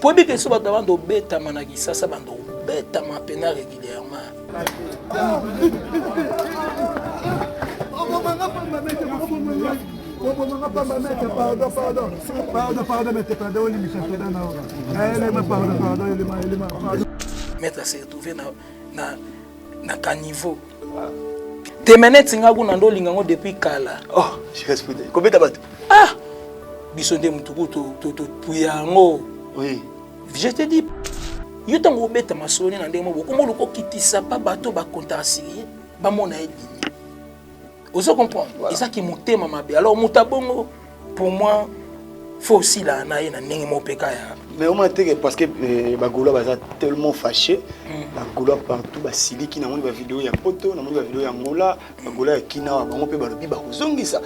Pour bien que ce soit devant de bêta managisa, ça va de bêta ma peine régulièrement. Maître s'est retrouvé na caniveau. Te menettes ngagu nando lingango depuis kala. Oh, je reste foutu. Combien d'abats? Ah, bisonde mutuku to puyango. Oui. Je te dis, yo tango beta masoni na ndemo boko mo loko kitisa pa bato ba kontasi ba mona edini. Vous comprenez? Et ça qui monte maman. Alors mutabongo pour moi faut aussi la na na ndenge mo peka ya. Mais au moins parce que Bagoula va tellement fâché, Bagoula partout ba sili qui na moni ba vidéo ya poto, na moni ba vidéo ya ngola, Bagoula qui na ba pe ba lobi ba kozongisa.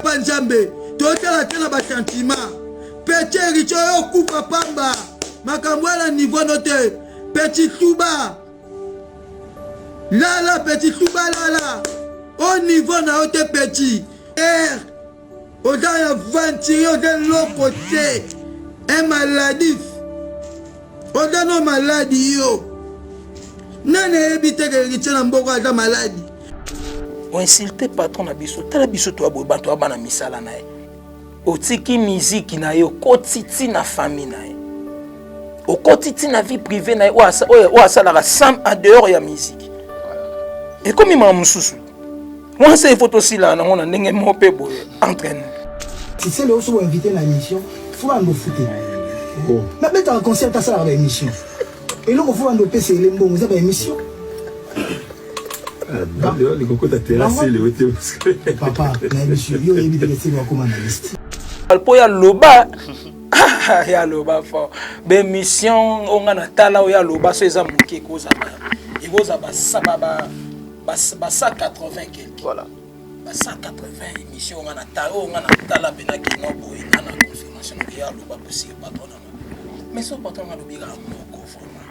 Banjambe, totala tena ba sentiment. Petit richo yo kupa pamba. Makambwala niveau noté. Petit Touba. Là petit Touba là. Au niveau na ote petit. R. Oda ya ventire de l'autre côté. Un maladif. Oda no maladie yo. Nane ebite ke richo na mboko ata maladie. On insulte patron na biso. Tala biso to abo bantu abana misala na ye. Otiki musique na yo kotiti na famille na ye. Au quotidien na vie privée na ou asa la sam en dehors ya musique. Et comme il m'a mususu. Moi c'est photo aussi là on a ndenge mo pe boye entraîne. Si c'est le aussi invité à l'émission, faut en foutre. Oh. Mais mettre en concert à ça la émission. Et là on faut en PC les mots vous avez émission. Les cocos ta terrasse les hôtels. Papa, la émission yo évite de laisser comme analyste. Alpoya loba ya loba fort. Ben mission on a tala ya loba so eza muke koza ba. Ikoza ba sababa ba 180 quelque. Voilà. Ba 180 émissions on a tala benaki no boy na confirmation ya loba possible patron. Mais so patron na lobi ga moko vraiment.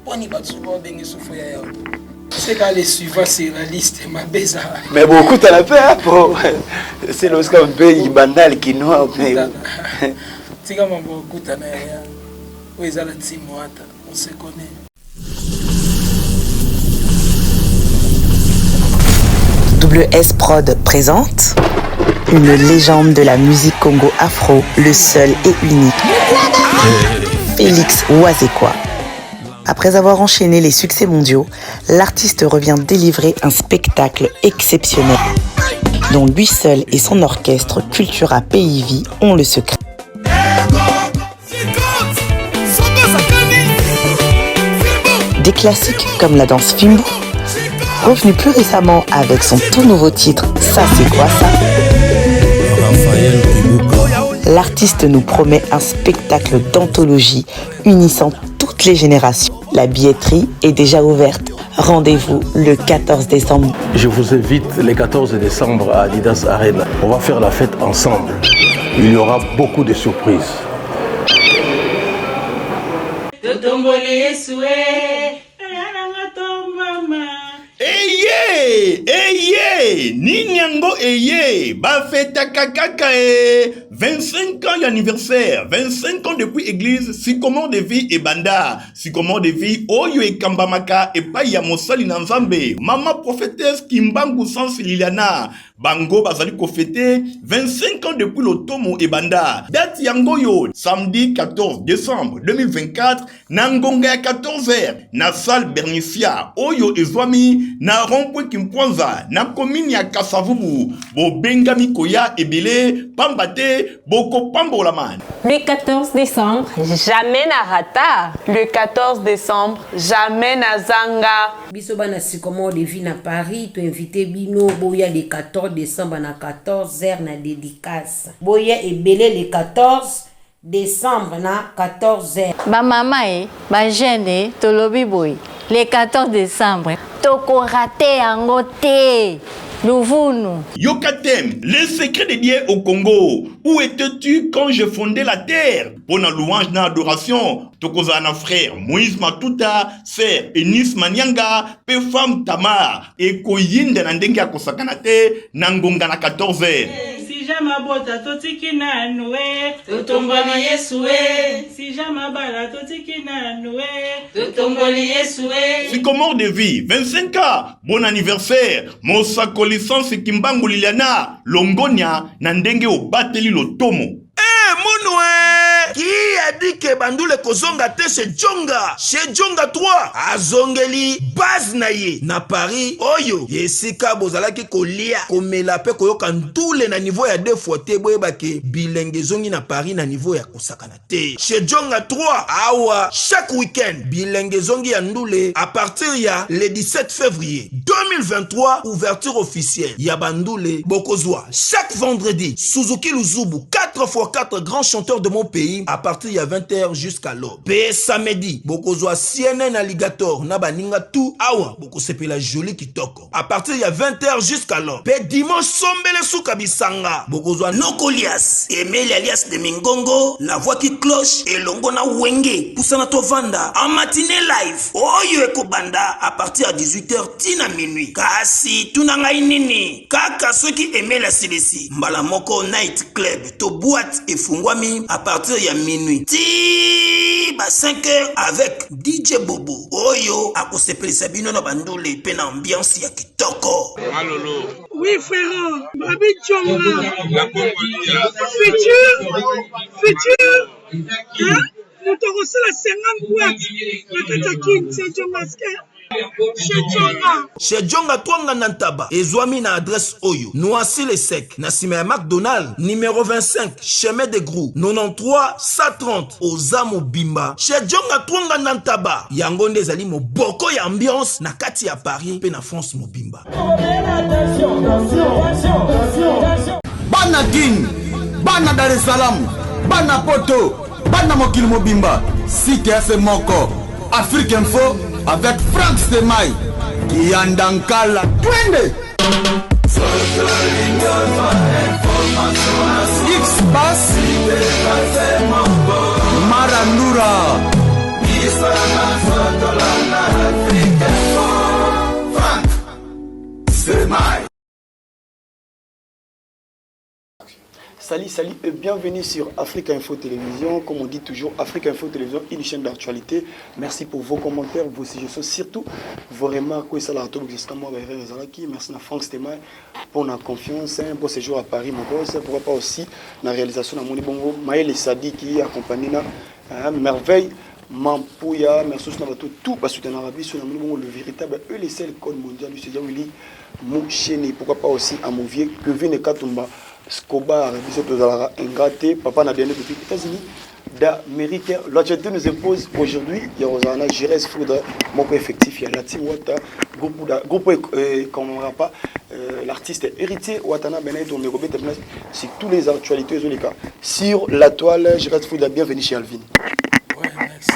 Poni ba tsubo bengi souffre ya. C'est quand les suivants c'est la liste ma beza. Mais beaucoup t'as la paix pour c'est le Oscar pays bandal qui noie mais tika mambo kutana ya. Weza la timu hata on se connaît. Double S Prod présente une légende de la musique Congo afro, le seul et unique Félix Ouazekwa. Après avoir enchaîné les succès mondiaux, l'artiste revient délivrer un spectacle exceptionnel dont lui seul et son orchestre Cultura PIV ont le secret. Des classiques comme la danse Fimbu, revenu plus récemment avec son tout nouveau titre Ça c'est quoi ça? L'artiste nous promet un spectacle d'anthologie unissant toutes les générations. La billetterie est déjà ouverte. Rendez-vous le 14 décembre. Je vous invite le 14 décembre à Adidas Arena. On va faire la fête ensemble. Il y aura beaucoup de surprises. Ninyango eye, ba feta kakaka 25 ans d'anniversaire, 25 ans depuis église, Sycomore de vie et banda, Sycomore de vie, oyo e kambamaka e pa ya mosali na nzambe, maman prophétesse Kimbangu Sans Liliana, bango bazali ko fêter 25 ans depuis l'Otomo et banda, date yango yo, samedi 14 décembre 2024, na ngonga ya 14h, na salle Bernicia, oyo ezwami na rond-point Kimpwanza, na commune ya Kasavubu, bo bengami koya ebele, pambate, boko pambola man. Le 14 décembre, jamais na rata. Le 14 décembre, jamais na zanga. Biso bana Sycomore de vie na Paris, tu invité bino boya le 14 décembre na 14h na dédicace. Boya ebele le 14 décembre na 14h. Ma maman ma jeune tolobi boy. Le 14 décembre, toko raté yango te. Louvounou. Yokatem, le secret de Dieu au Congo. Où étais-tu quand je fondais la terre? Pour la louange na adoration, Tokozana frère, Moïse Matuta, sœur, Enis Manyanga, pe femme Tamar, et Koyinde Nandenga Kosakanate, Nangonga na 14h. Si jamais bota totiki na noé, totomboli Yesoué. Si jamais bala totiki na noé, totomboli Yesoué. Sycomore de vie, 25 ans, bon anniversaire. Mosako licence Kimbangu Liliana, Longonia, Nandenge au Bateli Lotomo. Monoué, qui a dit que Bandoule kozonga te chez Djonga 3 azongeli base na ye na Paris oyo yesika bozalaki kolia komela pe koyoka ndule na niveau ya 2 fois te boyebake bilenge zongi na Paris na niveau ya kosakana te chez Djonga 3 awa chaque week-end bilenge zongi ya ndule à partir ya le 17 février 2023 ouverture officielle ya Bandoule bokozwa chaque vendredi Suzuki Luzubu 4x4 grands chanteurs de mon pays à partir de 20h jusqu'à l'aube. Pe samedi, bokozwa CNN Alligator na baninga tout awa boko sepela joli kitoko. À partir de 20h jusqu'à l'aube. Pe dimanche sombele souka bisanga. Bokozwa Nokolias, Emile alias de Mingongo, la voix qui cloche et longo na wenge. Poussana tovanda en matinée live. Oyo ekobanda à partir de 18h tina minuit. Kasi tunanga inini. Kaka ceux qui aimaient la CDC. Mbalamoko Night Club to boîte et fungwami à partir de minuit. Ti ba 5h avec DJ Bobo. Oyo akosepelisa bino na Bandoule pe na ambiance ya kitoko. Malolo. Oui frère, Babi Djonga. La Congolia. Futur. Hein? Nous te reçons la 50 boîtes. La Katakin, c'est Djonga. Chez Djonga Twanga Nantaba, Ezwami na adresse Oyo, Noisy le Sec, Nassime McDonald, numéro 25, chemin de Grou, 93 130, Ozamo Bimba. Chez Djonga Twanga Nantaba, Yangonde Zali mo boko ya ambiance na kati ya Paris, pe na France mo Bimba. Bana King, Bana Dar es Salaam, Bana Poto, Bana Mokil Mobimba, Site Ase Moko, Afrique Info, avec Frank Stemai, qui est en Dankala. Twende! X-Bass, Marandura, Frank Stemai. Salut et bienvenue sur Afrique Info Télévision. Comme on dit toujours, Afrique Info Télévision, une chaîne d'actualité. Merci pour vos commentaires, vos suggestions, surtout vos remarques. Merci à Franck Stemai pour la confiance, pour ce jour à Paris, mon boss. Pourquoi pas aussi la réalisation de mon bongo. Maël Sadi qui accompagne la merveille. Mampouya, merci à tout parce que le véritable ELCL code mondial du Seigneur Willy Moucheni. Pourquoi pas aussi à Mouvier, Kevin Katumba. Scobar, Ingraté, papa n'a bien depuis les États-Unis d'Amérique. L'actualité nous impose aujourd'hui, il y a Rosana, Jerez Foudre, mon effectif, il y a la team Wata, groupe qu'on n'aura pas, l'artiste héritier Watana Benet, on est sur toutes les actualités sur la toile. Jerez Foudre, bienvenue chez Alvin. Ouais, merci.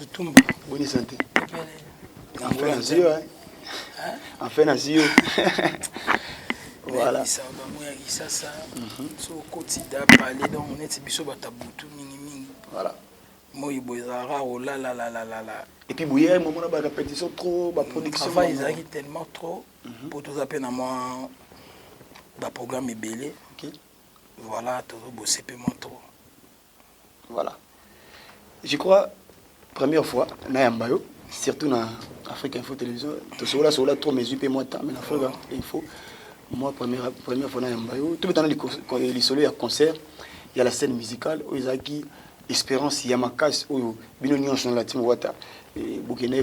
De Tumba. Bonne santé. Enfin, un yeux, hein? Enfin, un yeux. Voilà. Voilà. Et puis, il y a un moment de répétition trop, de production. Avant, ils arrivent tellement trop pour tout ça, le programme est belé. Voilà, tout bosser trop. Voilà. Je crois, première fois, Nayambayo, surtout dans Afrique Info Télévision, tout ça, là, trop mes yeux, moi, mais il faut. Moi, première fois, tout le temps, les soleils à concert, il y a la scène musicale, où il y a Espérance, Yamakas, où il y a la team Wata, Boukene,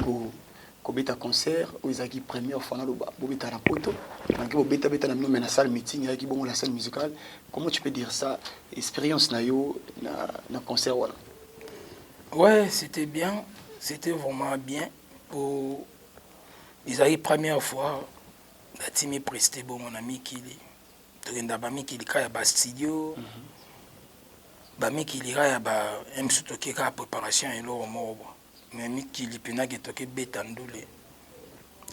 Kobeta concert, où il y a première fois, Bobeta Rapoto, Bobeta dans la salle meeting, il y a la scène musicale. Comment tu peux dire ça, expérience dans le concert? Ouais, c'était bien, c'était vraiment bien. Pour les première fois. La team est prestée pour mon ami qui est. Il y a un studio. Il y a une préparation et l'eau mort. Mais il y a un bétandoulé.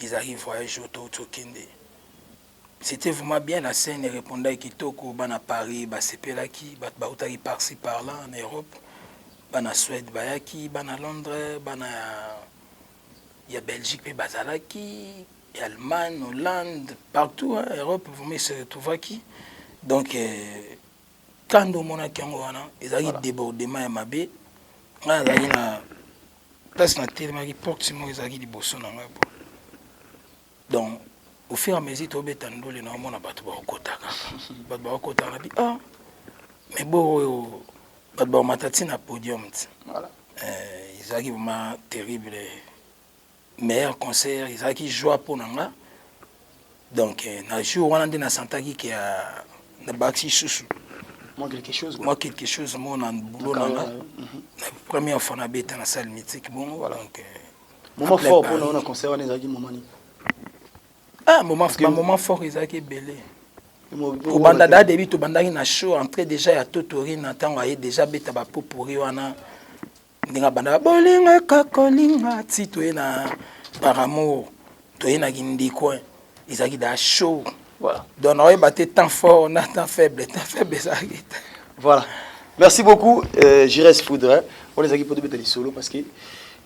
Ils arrivent à voyager autour de c'était vraiment bien la scène. Ils répondaient qu'ils étaient à Paris, ils étaient par-ci par-là en Europe, en Suède, en Londres, il y a Belgique, Allemagne, Hollande, partout, hein, Europe, vous me se retrouvez qui. Donc quand on a kango wana ezali débordement ya mabe nga ezali na place na telemaki porte mo ezali liboso na nga po. Donc au fur et à mesure tobeta ndole na omona bato bakotaka bato bakotaka na bi mais bon bato bamatati na podium voilà ezali vraiment terrible meilleur concert ezali joie pour nga. Donc na jour wana ndina santaki ki na baxi susu moi quelque chose moi na boulot na la première fois na beta na salle mythique bon voilà donc moment fort pour na concert wana ezali moment ni moment fort ezaki belé au banda da début to bandaki na show entrée déjà ya totori na tango aye déjà beta ba popori wana ndinga banda bolinga kakolinga ti to na par amour to na gindiko ezaki da show. Voilà. Donc on va battre temps fort, on a temps faible ça. Voilà. Merci beaucoup. Je reste foudre. On les a pour des solo parce que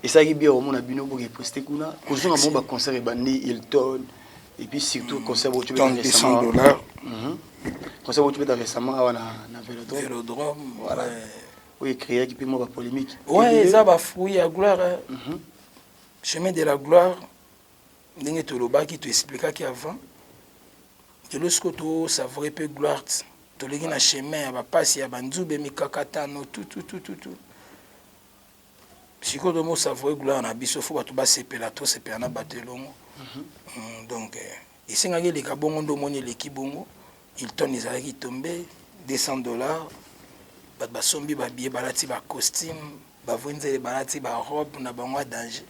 et ça qui bien au monde a bino pour prester kuna. Cause on a bon concert et bandi Hilton et puis surtout concert où tu veux récemment. Concert où tu veux récemment à na Vélodrome. Voilà. Oui, créer qui peut moi polémique. Ouais, ça va fruit à gloire. Chemin de la gloire. Ndenge toloba qui te expliqua qu'avant que lorsque tu savourais peu gloire tu legi na chemin ba passe ya banzube mikakatano tout siko de mo savourer gloire na biso fo batu ba sepela to sepela na batelongo donc isengaki le kabongo ndo moni le kibongo il tonne ezalaki tombé $200 bat basombi ba billet balati ba costume bavunzele balati ba robe na bango danger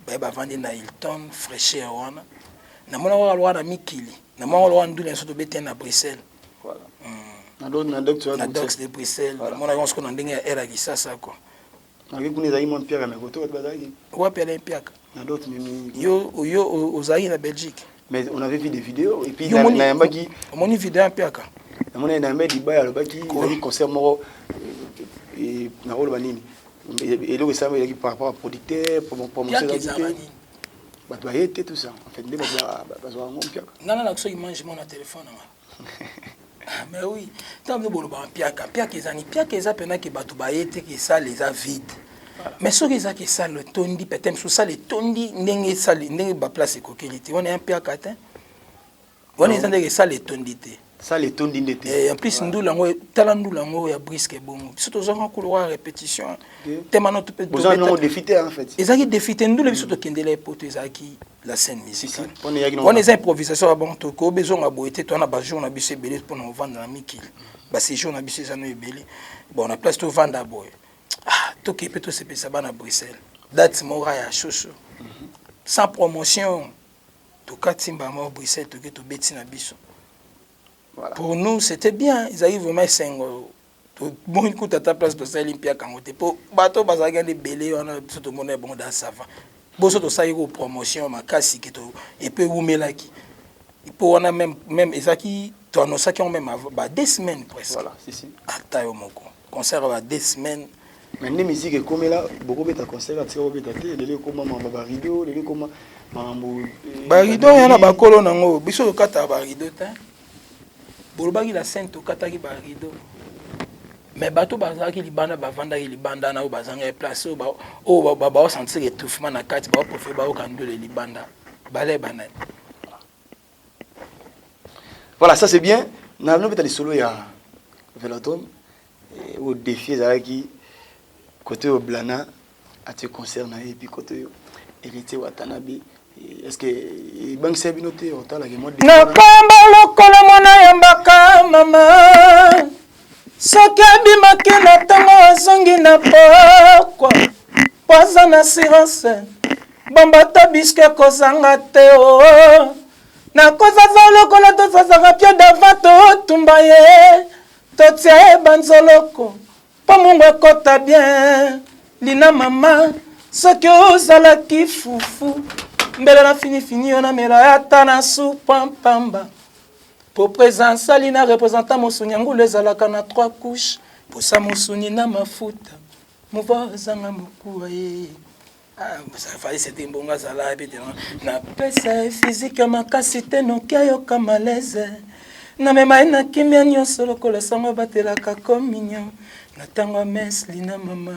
voilà ba vandi na Hilton fraîcheur wana na mona wa na mikili na mona wa ndule nso to bete na Bruxelles voilà na docteur de Bruxelles mona on se connait ndenge ya era kisasa quoi na kuni za imon piaka na goto bazaki wa pele piaka na d'autres mimi yo ozali na Belgique mais on avait vu des vidéos et puis na yambaki moni vidéo piaka na mona na medi ba ya baki ni concert moko et na rolo banini et donc ça il par rapport à producteur promotion bato bayete tout ça en fait nde bazwa ngo piaka nana so image mon téléphone mais oui tant que bolo ba piaka ezani piaka eza pena ke bato bayete ke ça les a vide mais so eza ke ça le tondi peut-être sous ça le tondi ndenge ça ndenge ba place ko keliti on est un piaka te on est ndenge ça le tondi te ça les tondi ndete et en plus ndula ngo tala ndula ngo ya brisque bongo surtout zo couloir répétition tellement tu peux besoin non défiter en fait ezaki défiter ndula biso to kendela poto ezaki la scène musicale on est improvisation bon to ko besoin a boité to na ba jour na biso belé pour nous vendre na mikili ba séjour na biso ça no belé bon on a place to vendre boy to ki peut to se pesa ba na Bruxelles date mora ya chouchou sans promotion to katimba mo Bruxelles to ke to beti na biso. Voilà. Pour nous, c'était bien. Ils arrivent vraiment 5 bon écoute à ta place de ça Olympia quand on pour bateau bazaga de belé on a tout le monde est bon dans ça va. Bon ça ça y promotion ma casse qui et puis où melaki. Pour on a même ezaki to annoncer qui on même 2 semaines presque. Voilà, si. Atayo moko. Concert va 2 semaines. Mais les musiques comme là beaucoup de concert à tirer au bétaté les comme ma rideau les comme ba rideau yana ba kolo nango biso kata ba rideau ta. Bolobaki la scène to kataki ba rideau mais bato bazaki libanda bavandaki libanda na bazanga place o ba sentir étouffement na kati ba profiter ba okandole libanda balé banane. Voilà, ça c'est bien. Na no beta les solo ya Vélodrome au défi zaki côté au Blana à te concerne et puis côté héritier Watanabe. Est-ce que banque c'est binoté au tala que moi na kamba lokolo mona yambaka mama soki abimaki na ntango azongi na pokwa poza na assurance bambata biske kozanga te o nakozaza lokola tozazaka pio davant totumba ye totia ye banzoloko mpo mungu ekota bien lina mama soki ozalaki fufu mbele na fini yo na mela ya tana supa mpamba pour présence alina représentant mosuni ngulu ezalaka na 3 couches pour ça mosuni na mafuta muvazanga mokuwa ye ça fallait c'était mbonga zala bete na pesa physique makasi te nokia yoka malaise na mema na kimia nyonso lokola sango batelaka communion na tango mes lina mama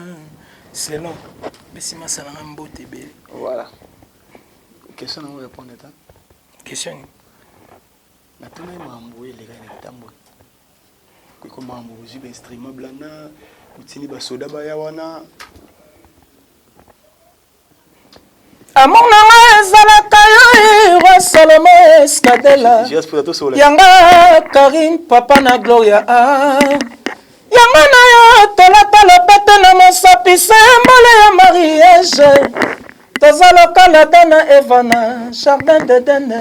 c'est long mais si masala nga mbote bele voilà question na répondre ta question na tena mambo ele ga tambo ko mambo jibe instrument blana utini ba soda ba ya wana amour nanga ezalaka yo Salomon Escadela yanga Karim papa na Gloria yanga na yo tolata lopete na mosapi symbole ya mariage toza lokala dana Eva na jardin d'Eden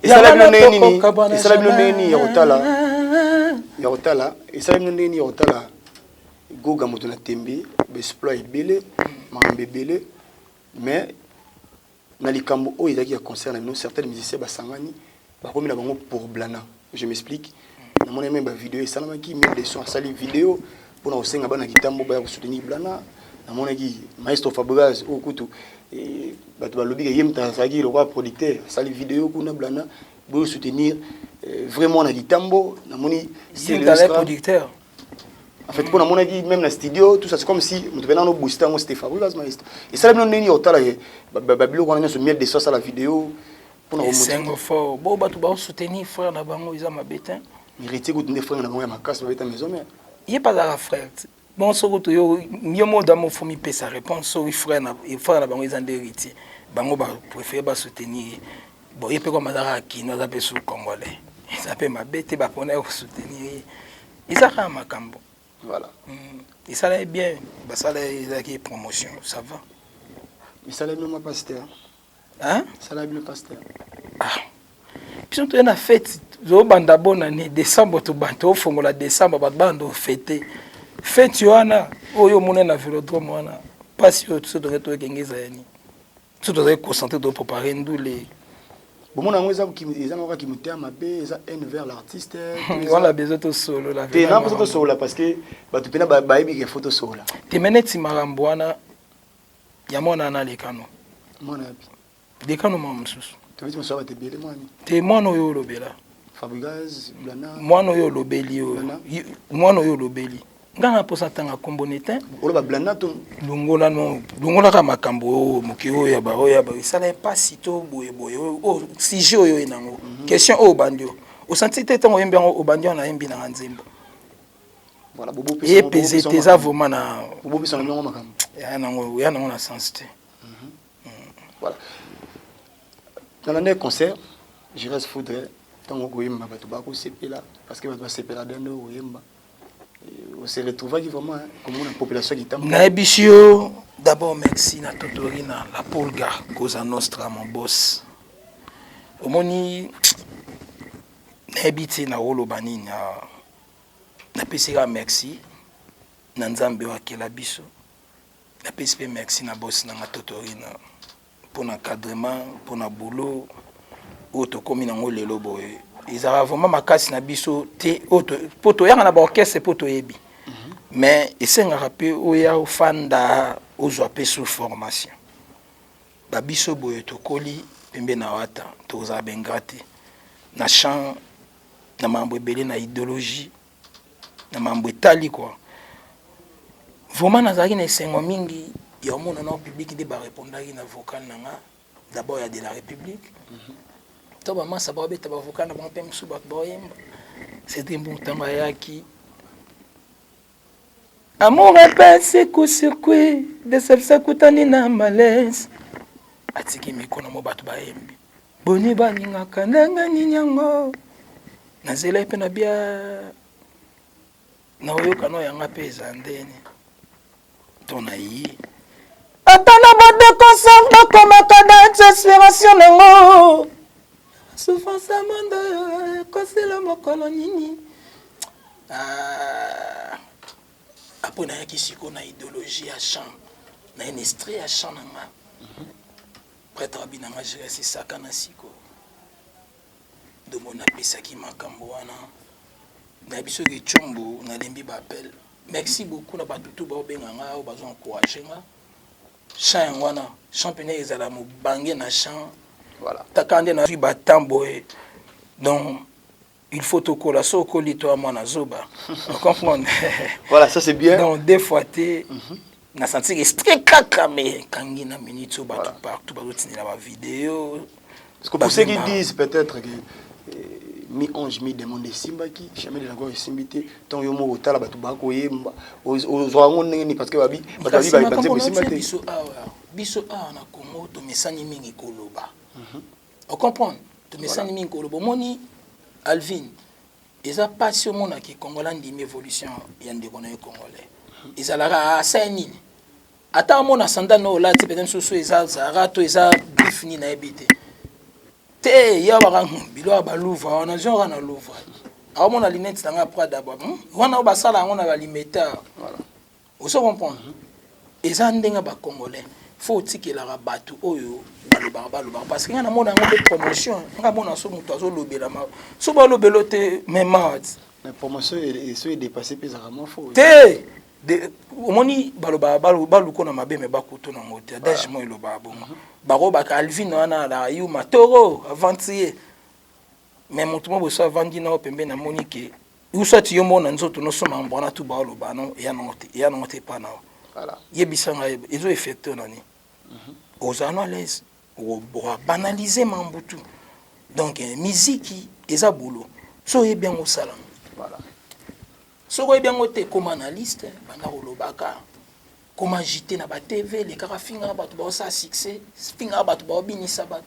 esala bino nini ya kotala esala bino nini ya kotala goga moto na tembe besploit ebele makambo ebele mais na likambo oyo ezalaki ya concert na bino certains musiciens basangani bakomi na bango pour blana je m'explique namoni même bavideo esalamaki mille de son asali video mpona kosenga bana kitambo baya kosoutenir blana namonaki maestro Fabregas oyo kutu bato balobika ye moto azalaki lokwa producteur asali video kuna blana boyo soutenir vraiment na kitambo namoni producteur. En fait, pour mon avis, même dans le studio, tout ça, c'est comme si nous devions nous booster, c'était Fabregas, maestro. Et ça, nous avons ce miel de sauce à la vidéo. C'est un fort. Bon, tu vas soutenir frère Nabango, ils ont ma bête. Mérité que tu frère Nabango, ma casse, ma maison. Il n'y a pas de frère. Bon, ce que tu as, mieux mot dans mon famille, sa réponse, sur frère Nabango, ils ont des héritiers. Bango, préfère soutenir. Bon, il peut comme ça, qui nous appelle sous Congolais. Ils appellent ma bête, ils vont soutenir. Ils ont ma cambo. Voilà. Et ça allait bien. Ça allait une promotion. Ça va. Et ça allait bien, pasteur. Hein? Ça allait bien, pasteur. Ah. Puis on a une fête. Zo banda bonne année. Décembre, tu banto. Fongo la décembre, bando fêter. Fête, yoana. Oyo mouné na vélodrome, wana. Pas si tu te devrais te gagner yani. Tu devrais concentrer de préparer nous les. Bon, mon amour, qui me tient ma baie, ils ont haine vers l'artiste. Voilà, besoin de solo. Tu n'as pas besoin de solo parce que tu peux pas bailler des photos solo. Tu menes Timarambouana, Yamona na lekano. Mon ami. Lekano, mon monsieur. Tu veux dire que je vais te béler, moi. Tu es moi, no lobela. Fabregas, Blana. Moi, no lobeli. Moi, no lobeli. Ngana posa tanga kombonete. Ola blana to. Lungola no. Lungola ka makambo mukio ya ba ça n'est pas sito boye oh si jo yo enango. Question o bandio. O senti tete ngo yembi ngo bandio na yembi na nzembo. Voilà bobo pesa. Et pese tes avoma na bobo pesa na makambo. Ya nango na sensité. Voilà. Dans l'année concert, je reste faudrait tango ko yemba bato ba ko sepela parce que bato ba sepela dendo ko yemba. On se retrouve vraiment comme une population qui est Naibishio, d'abord merci na Totorina, la Polga, Cosa Nostra, mon boss. Omoni, Naibiti na Rolo Bani, na pesira merci, na Nzambe wa Kelabiso, na pespe merci na boss na Totorina, pour l'encadrement, pour le boulot, auto comme na lelo boy. Ils avaient vraiment ma casse na biso te auto poto ya na ba orchestre poto yebi mais esenga rapé oya ofanda ozwa pe sous formation ba biso boye to koli pembe na wata to za bengrate na chant na mambo ebele na idéologie na mambo etali quoi vraiment nazaki na esengo mingi ya mona na public de ba répondaki na vocal nanga d'abord ya de la République. C'était bon temps qui amour est coup circuit de celle kutani na malaise atiki mikono mo batu baembi boni baninga kananga ninyango nazela pe na bia na oyo kano yanga pesa ndeni tona yi atana bade consent comme cadence inspiration nango souffrance amanda kosela mokolo nini après na yaki siko na idéologie à chant na une estrie à chant nanga prêtre abinanga jere si saka na siko de mon apesaki makambo wana na biso ke chombo na lembi ba appel merci beaucoup na batutu ba obenganga o bazo encourager nga chant wana championnat ezala mo bangé na chant. Voilà. Takande na fi batambo donc il faut tokola sokoli toi mwana zoba. On comprend. Voilà, ça c'est bien. Donc des fois na senti que c'est kaka mais kangi na minute ba tout partout ba routine la vidéo. Parce que pour ceux qui disent peut-être que mi-onge mi-demande simbaki jamais de l'accord simbité tant yo mo otala ba to ba ko yemba ozo ngone parce que babi ba simbate biso na Congo to mesani mingi koloba. On comprend to mesani mingi koloba moni Alvin eza passion mona ki Congolais ndimi évolution ya ndeko na Congolais. Ezalaka saini ata mona sanda no la ti peut-être soso eza zarato eza défini na ebité. Te ya ba bilo ba Louvre on a genre na Louvre. A mona lunette tanga Prada ba. Wana ba sala ngona ba limeta. Voilà. Vous comprenez? Eza ndenga ba Congolais. Faut tikela la batu oyo balobaka parce que ngana mona ngombe promotion nga mona so muto azo lobela ma so ba lobelo te memad mais promotion et so est dépassé pesa vraiment faux te de omoni baluko na mabe me bakuto na ngote daje mo eloba bongo baro ba Calvin wana la yu matoro avantier mais muto mo so avandi na pembe na monike usati yo mona nzoto no soma mbona tu ba loba no ya note pa na voilà yebisanga ezo effecté nani aux analyses ou banaliser mambutu donc musique eza boulot so e bien au salam voilà so ko bien ote comme analyste bana kolobaka comme agiter na ba TV les kaka finga ba to ba sa succès finga ba to ba binisa ba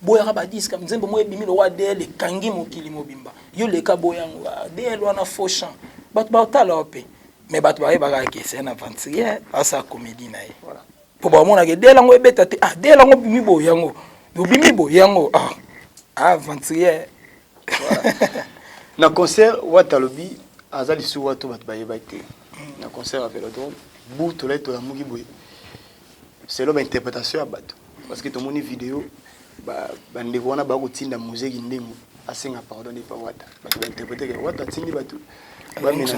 boya ba disque nzembo mo ebimi lo wa DL kangi mokili mobimba yo le ka boyango DL wana fauchant ba to ba tala opé mais ba to ba ba ka c'est un aventurier à sa comédie na voilà pour ba mona ke DL ngo ebeta te DL ngo bimi boyango bimi boyango aventurier na concert watalobi azali su watu bat ba yebate na concert avec le drone buto leto ya mugi boye c'est l'homme interprétation à bato parce que tout mon vidéo ba ndeko wana ba kotinda musique ndemo asenga pardon de pa wata ba interpréter que wata tindi bato ba menacer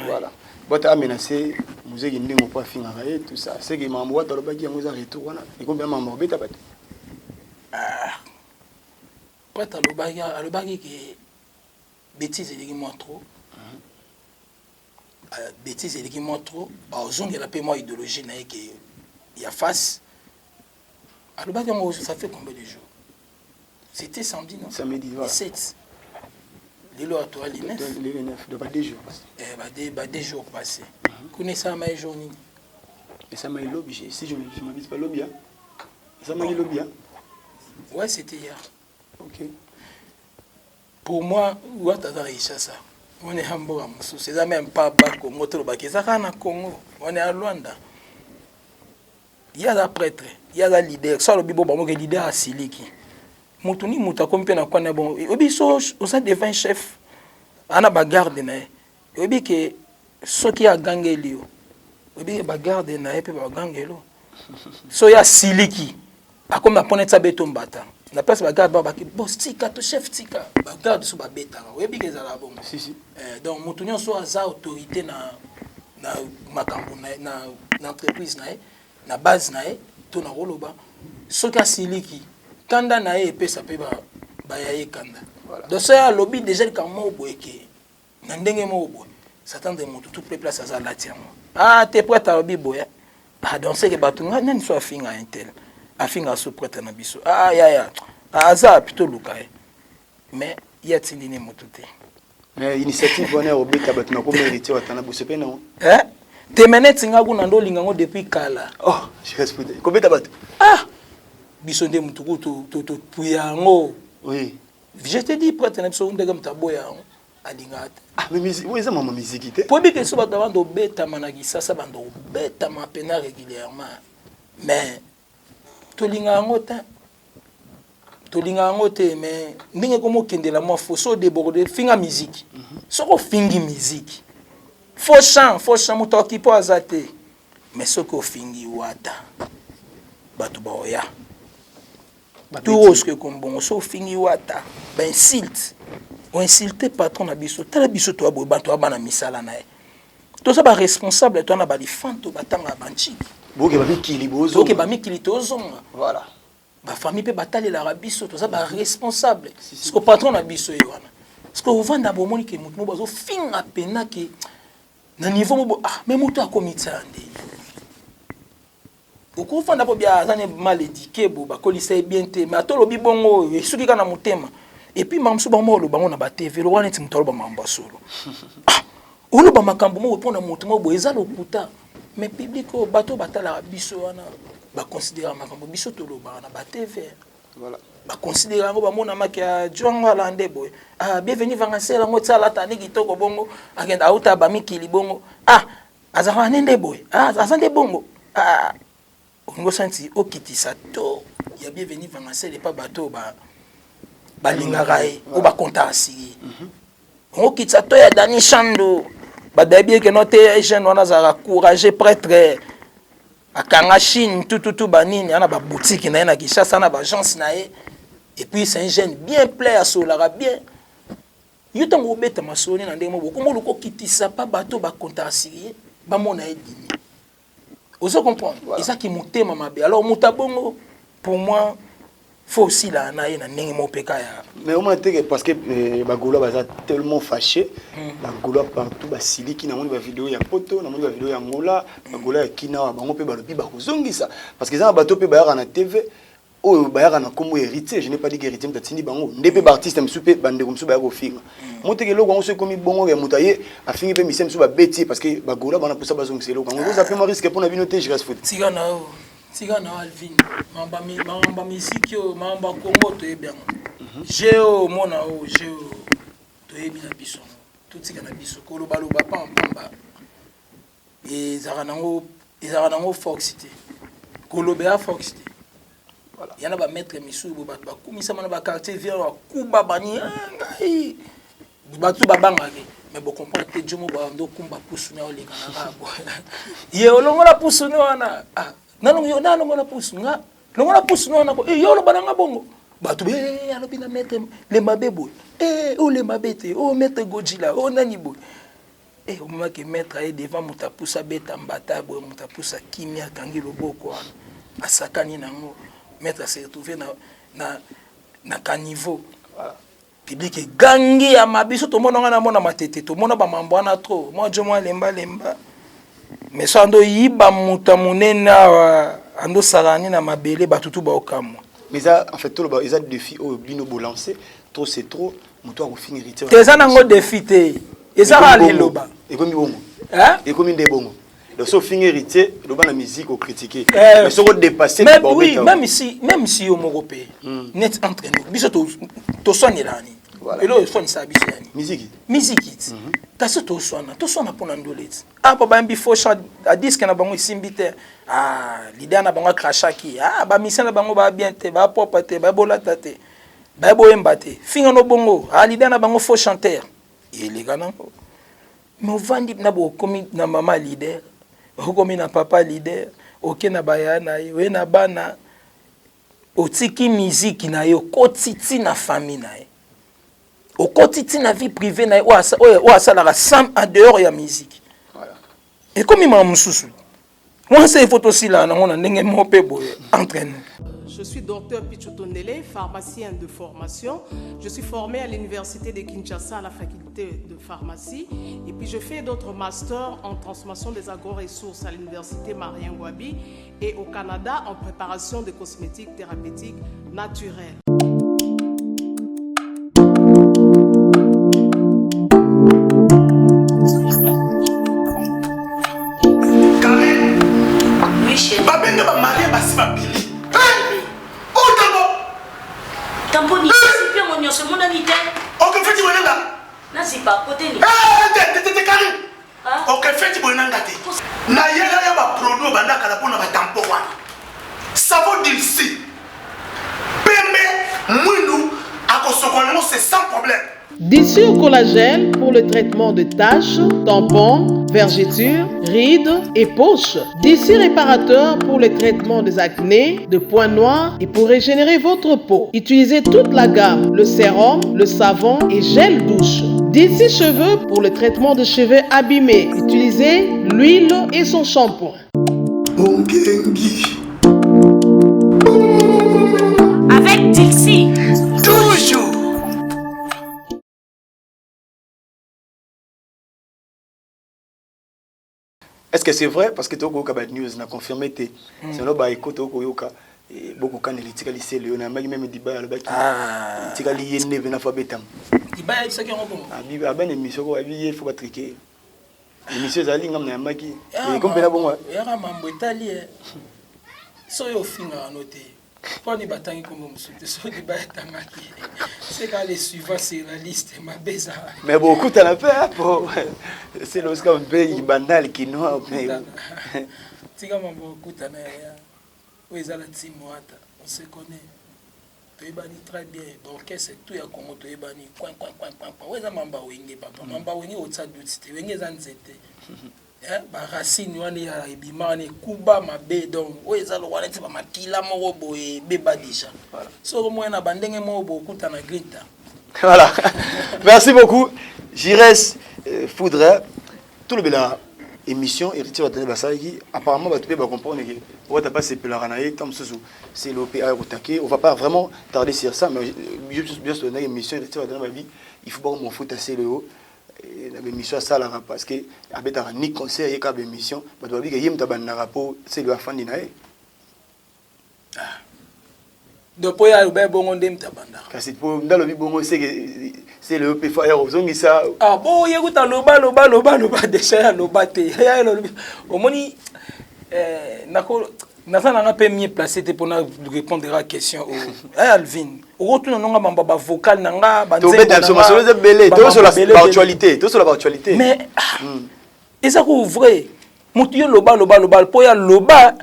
voilà bota amenacer musique ndemo pa finga et tout ça c'est que mambo wata lobaki yango za retour wana et combien mambo beta bato wata lobaki que bêtise et moins trop bêtise et moins trop bazongi la paix moi idéologie na que il y a face alors ça fait combien de jours c'était samedi non samedi voilà 7 les lois toi les 9 de pas des jours des jours passés connaissez ça ma journée et ça m'a lobby si je m'habite pas lobby ça m'a lobby ouais c'était hier OK pour moi what a réussi ça on est hambourg c'est même pas bako moto bakeza kana Congo on est à Luanda il y a des prêtres il y a des leaders ça le bibo bango que leader asiliki mutuni muta kompe na kwana bon obiso au sein devant chef ana bagarde na obi ke soki a gangelio obi bagarde na pe bagangelo so ya siliki akoma ponetsa beto mbata na place bagarde ba ki boss tika to chef tika bagarde so ba beta obi ke za la bon si donc mutuni so aza autorité na makambo na entreprise na base na to na roloba soki asiliki kanda na epesa pe ba ya kanda donc ça lobby déjà quand mo boyeke na ndenge mo boy satan de moto tout place à la tiamo te prêt à lobby boya donc c'est que batunga nani so afinga intel afinga so prêt na biso ya aza plutôt lukai mais ya tindine moto te mais initiative wana obeta batuna ko mériter watana bosepe non te meneti ngaku na ndolinga ngo depuis kala je respecte kobeta bato biso nde mutuku to puyango oui je te dis prêtre na biso ndenge mtaboya alingata mais musique oui ça maman musique te po bike so bato bando beta manaki sasa bando beta ma pena régulièrement mais tolinga ngo te mais ndenge komo kendela mo fo so déborder finga musique soko fingi musique faut chant muto okipo azate mais soko fingi wata batu baoya tout ce que comme bon so fingi wata ben insulte on insulte patron na biso tala biso to abo bato abana misala na to ça ba responsable to na ba lifanto batanga banchi boke ba mikili bozo boke ba mikili tozonga voilà ba famille pe batali la biso to ça ba responsable parce que patron na biso yona parce que au vanda bomoni ke mutu bazo finga pena ke na niveau mo mais mutu akomita ande oko vanda po bia azane mal éduqué bo ba kolisa bien te mais atolo bi bongo esuki kana mutema et puis mamsu ba mo lo bango na ba TV lo wana ti mutolo ba mamba solo olo ba makambo mo pona mutu mo bo eza lokuta mais public o bato batala biso wana ba considérer makambo biso tolo ba na ba TV voilà ba considérer ngo ba mona makia jonga la ndebo bienvenue vangasela ngo tsala tani kitoko bongo agenda auta ba mikili bongo azaka nende boy azande bongo ngo senti okitisa to ya bienvenue vangasela pa bato ba lingarai o ba kontasi ngo kitisa to ya Dani Chando ba debie que note jeune wana za courage prêtre akanga Chine tout banini ana ba boutique na ena Kinshasa na ba agence na e et puis c'est un jeune bien plaît à solara bien yotango beta masoni na ndemo boko mo luko kitisa pa bato ba contasier ba mona edini ozo comprendre et ça qui motema mabe alors mutabongo pour moi faut aussi la na ye na ndenge mo peka ya mais au moins parce que bagola baza tellement fâché bagola partout basili ki na moni ba vidéo ya poto na moni ba vidéo ya ngola bagola ya kina bango pe balobi ba kozongisa parce que ça bato pe ba na TV oh bayaka na kombo héritier je n'ai pas dit que héritier mtatindi bango ndebe ba artiste msupe bande komsu ba ko finga moteke loko ngo se komi bongo ya mutaye afingi pe misem su ba beti parce que bagola bana poussa bazongisa loko ngo za pe mo risque pour na binote je reste foot Tigana Alvin, mamba musique, mamba Congo, tu es bien. Géo, mona, géo, tu es bien biso. Tout tigana biso, kolo balo bapa en pamba. Et zaranango foxité. Kolo bea foxité. Voilà. Il y en a ba mettre misu, ba kumisa mana ba quartier vient wa kuba bani. Ba tu ba bangage. Mais bon comprendre que Dieu mo ba ndo kumba pusu na ole kana ba. Ye olongola pusu no wana. Nanong yo nanong na pusu nga longola pusu no na ko yo lo bananga bongo batu alobi na mettre le mabebo o le mabete o mettre Godzilla o nani boy o mama ke mettre ay devant mutapusa beta mbata boy mutapusa kimia kangi loboko asakani nango mettre se retrouver na caniveau public gangi ya mabiso to mona na mona matete to mona ba mambo na trop moi je moi lemba mais ça ando yiba muta munena ando sarani na mabele batutu ba okamwa mais ça en fait tout le ils a des défis au bino bo lancer trop c'est trop muto ko finir héritier teza nango défi te ezara leloba ekomi bongo ekomi nde bongo donc so finir héritier loba na musique au critiquer mais so ko dépasser mais oui même si au Européen net entre nous biso to sonirani et là il faut une sabisiani musique kasi to sona pona ndoleti apa ba mbi fo chat a disque na bango simbite l'idée na bango crachaki ba mission na bango ba bien te ba pop te ba bolata te ba boyemba te finga no bongo l'idée na bango faux chanteur et les gars non mais vandi na bo komi na mama leader komi na papa leader OK na bayana we na bana otiki musique na yo kotiti na famille na yo au quotidien la vie privée na ou ça la sam en dehors ya musique voilà et comme il mususu moi c'est photo aussi là on a ndenge mo pe boy entraîne. Je suis docteur Pichotondele, pharmacien de formation. Je suis formé à l'université de Kinshasa à la faculté de pharmacie. Et puis je fais d'autres masters en transformation des agro-ressources à l'université Marien Ngouabi et au Canada en préparation de cosmétiques thérapeutiques naturelles. Tamponi, c'est bien mon nom, c'est mon ami. Ok, fais-tu mon nom? Non, c'est pas côté. T'es carré. Ok, fais-tu mon nom? Na yela ba produit banda kala pona ba tampo wana. Savon d'ici. Pembe, mwindu, akosokono c'est sans problème. D'ici au collagène pour le traitement de taches, tampons, vergetures, rides et poches. D'ici réparateur pour le traitement des acnés, de points noirs et pour régénérer votre peau. Utilisez toute la gamme, le sérum, le savon et gel douche. D'ici cheveux pour le traitement de cheveux abîmés. Utilisez l'huile et son shampoing. Avec Dixie. Est-ce que c'est vrai? Parce que tu as news, on a confirmé que c'est un peu écoute, beaucoup quand il est lycée, on a même dit bah il est lié né venant faire bétam. Il va c'est qu'on bon. Ah ben émission il faut pas triquer. Émission zali ngam na maki. Et comme ben bon. Ya mambo itali. So yo finga noté. Quand il batangi comme monsieur, so di ba tamaki. C'est quand les suivants c'est la liste ma beza. Mais beaucoup t'en as fait pour c'est l'Oscar pays banal qui noir mais. Tika mambo kutana ya. Oezala Timoata, on se connaît. Toyebani très bien. D'orchestre tout ya Congo toyebani coin. Oeza mamba wenge papa. Mamba wenge otsa dutite. Wenge zanzete. Ba racine wani ya ibimane kuba mabe donc oeza lo wana tiba makila moko boye beba déjà. So moi na bandenge moko bokuta na grinta. Voilà. Merci beaucoup. Jires Foudre. Tout le bela émission héritier de Basaki apparemment va tout comprendre que on va pas se pelaranaï comme ça c'est l'OPA attaqué on va pas vraiment tarder sur ça mais bien sûr une émission héritier de ma vie il faut pas mon foot assez le haut la émission ça là parce que avec un ni concert et une émission bah doit dire que yem tabana rapport c'est le fan dinae depuis ya le bon ndem tabanda kasi pour dans le bon c'est le EP fire ozongi ça ah bon yekuta loba déjà ya loba te ya lobi omoni nako nasana nga pe mieux placé pour répondre à la question Alvin retourne nonga mamba ba vocal nanga ba nzembo belé to sur la actualité mais ça ko vrai mutu yo loba po ya loba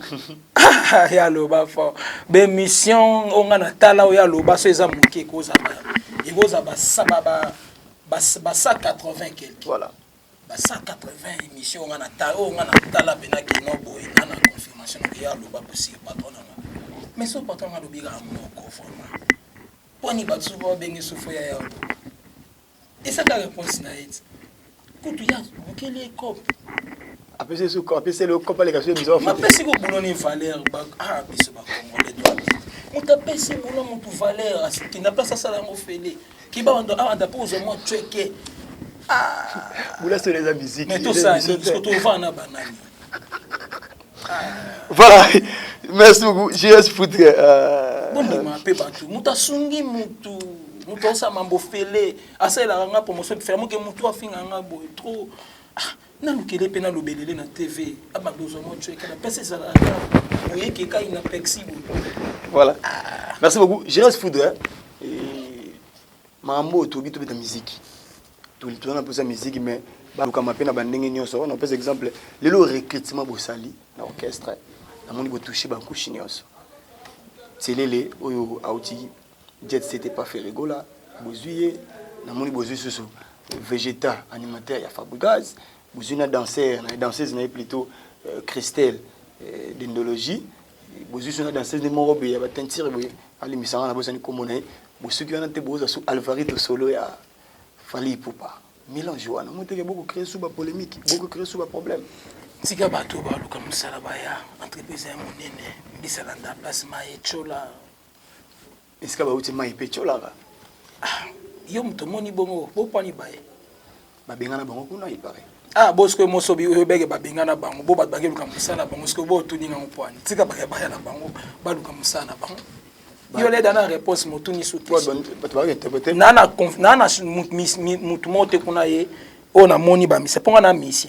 ya loba fort be mission onga na tala ya loba so eza muke koza ba egoza ba 180 quelque voilà ba 180 émissions onga na tala bena ki no boy na confirmation que ya loba possible patron na mais so patron na lobi ga moko vraiment poni ba tsubo bengi sufo ya et ça la réponse na it kutu ya bukele cop après c'est le cop les gations bizarre ma pesi ko boloni valeur ba biso ba congolais droit muta pesi bono mutu valeur qui n'a pas ça la ngofele qui ba ndo anda pose moi checker vous laissez les musique mais tout ça ce que tu vas na banani voilà merci beaucoup JS Foudre bon ma pe batu muta sungi mutu sa mambo fele asa la nga promotion faire mo ke mutu afinga nga boy trop na lukele pe na lobelele na TV abadozo mo checker la pesi ça la oye ke ka ina flexible voilà merci beaucoup JS Foudre mambo to bito beta musique tout le temps on a posé musique mais baluka mapena bandenge nyonso on a par exemple le recrutement bosali na orchestre na moni bo toucher ba couche nyonso telele oyo auti jet c'était pas fait rigola bozuye na moni bozuye soso végéta animateur ya Fabregas bozuye na danseuse na plutôt Christelle d'indologie bozuye na danseuse de morobe ya batentire boye ali misanga na bosani komona bosuki wana te boza su Alvarito solo ya Fali Poupa mélange wana moteke beaucoup créer sous ba polémique beaucoup créer sous ba problème tika bato ba luka musala ba ya entreprise ya monene bisala nda place maye chola est-ce que ba uti maye pe chola yo mto moni bongo bo pani baye ba bengana bango kuna ipare bosko mosobi yo bege ba bengana bango bo ba bage luka musala bango sko bo tuninga mpwani tika ba ya na bango ba luka musala bango yo le dana réponse motuni souti nana mutu mote kuna ye ona moni ba mise ponga na mise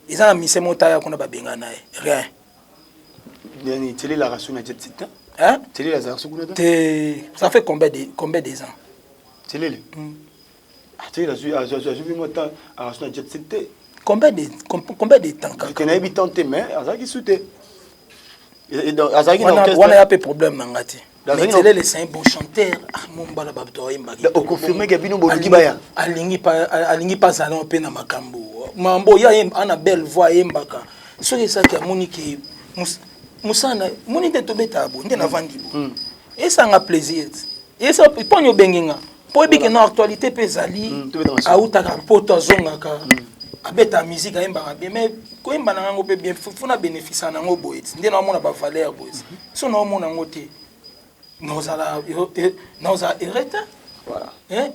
ils ont mis ces montagnes qu'on a pas bien gagné rien yani télé la ration na jet set hein télé la ration kuna ça fait combien des ans télé télé la vu moi temps à ration na jet set combien de temps quand on a habitant mais azaki souté et donc azaki na orchestre on a un peu problème ngati mais télé c'est un bon chanteur mon bala babto imba au confirmer que bino boluki baya alingi pas salon pe na makambo mambo ya ana belle voix embaka soki ça qui a monique musana moni te tobeta bo ndena vandi bo et ça nga plaisir et ça ponyo benginga po ebike na actualité pe zali auta ka poto zonga ka abeta musique embaka bien mais ko emba na ngo pe bien funa bénéfice na ngo boet ndena mona ba valeur boet so na mona ngo te nozala ereta voilà hein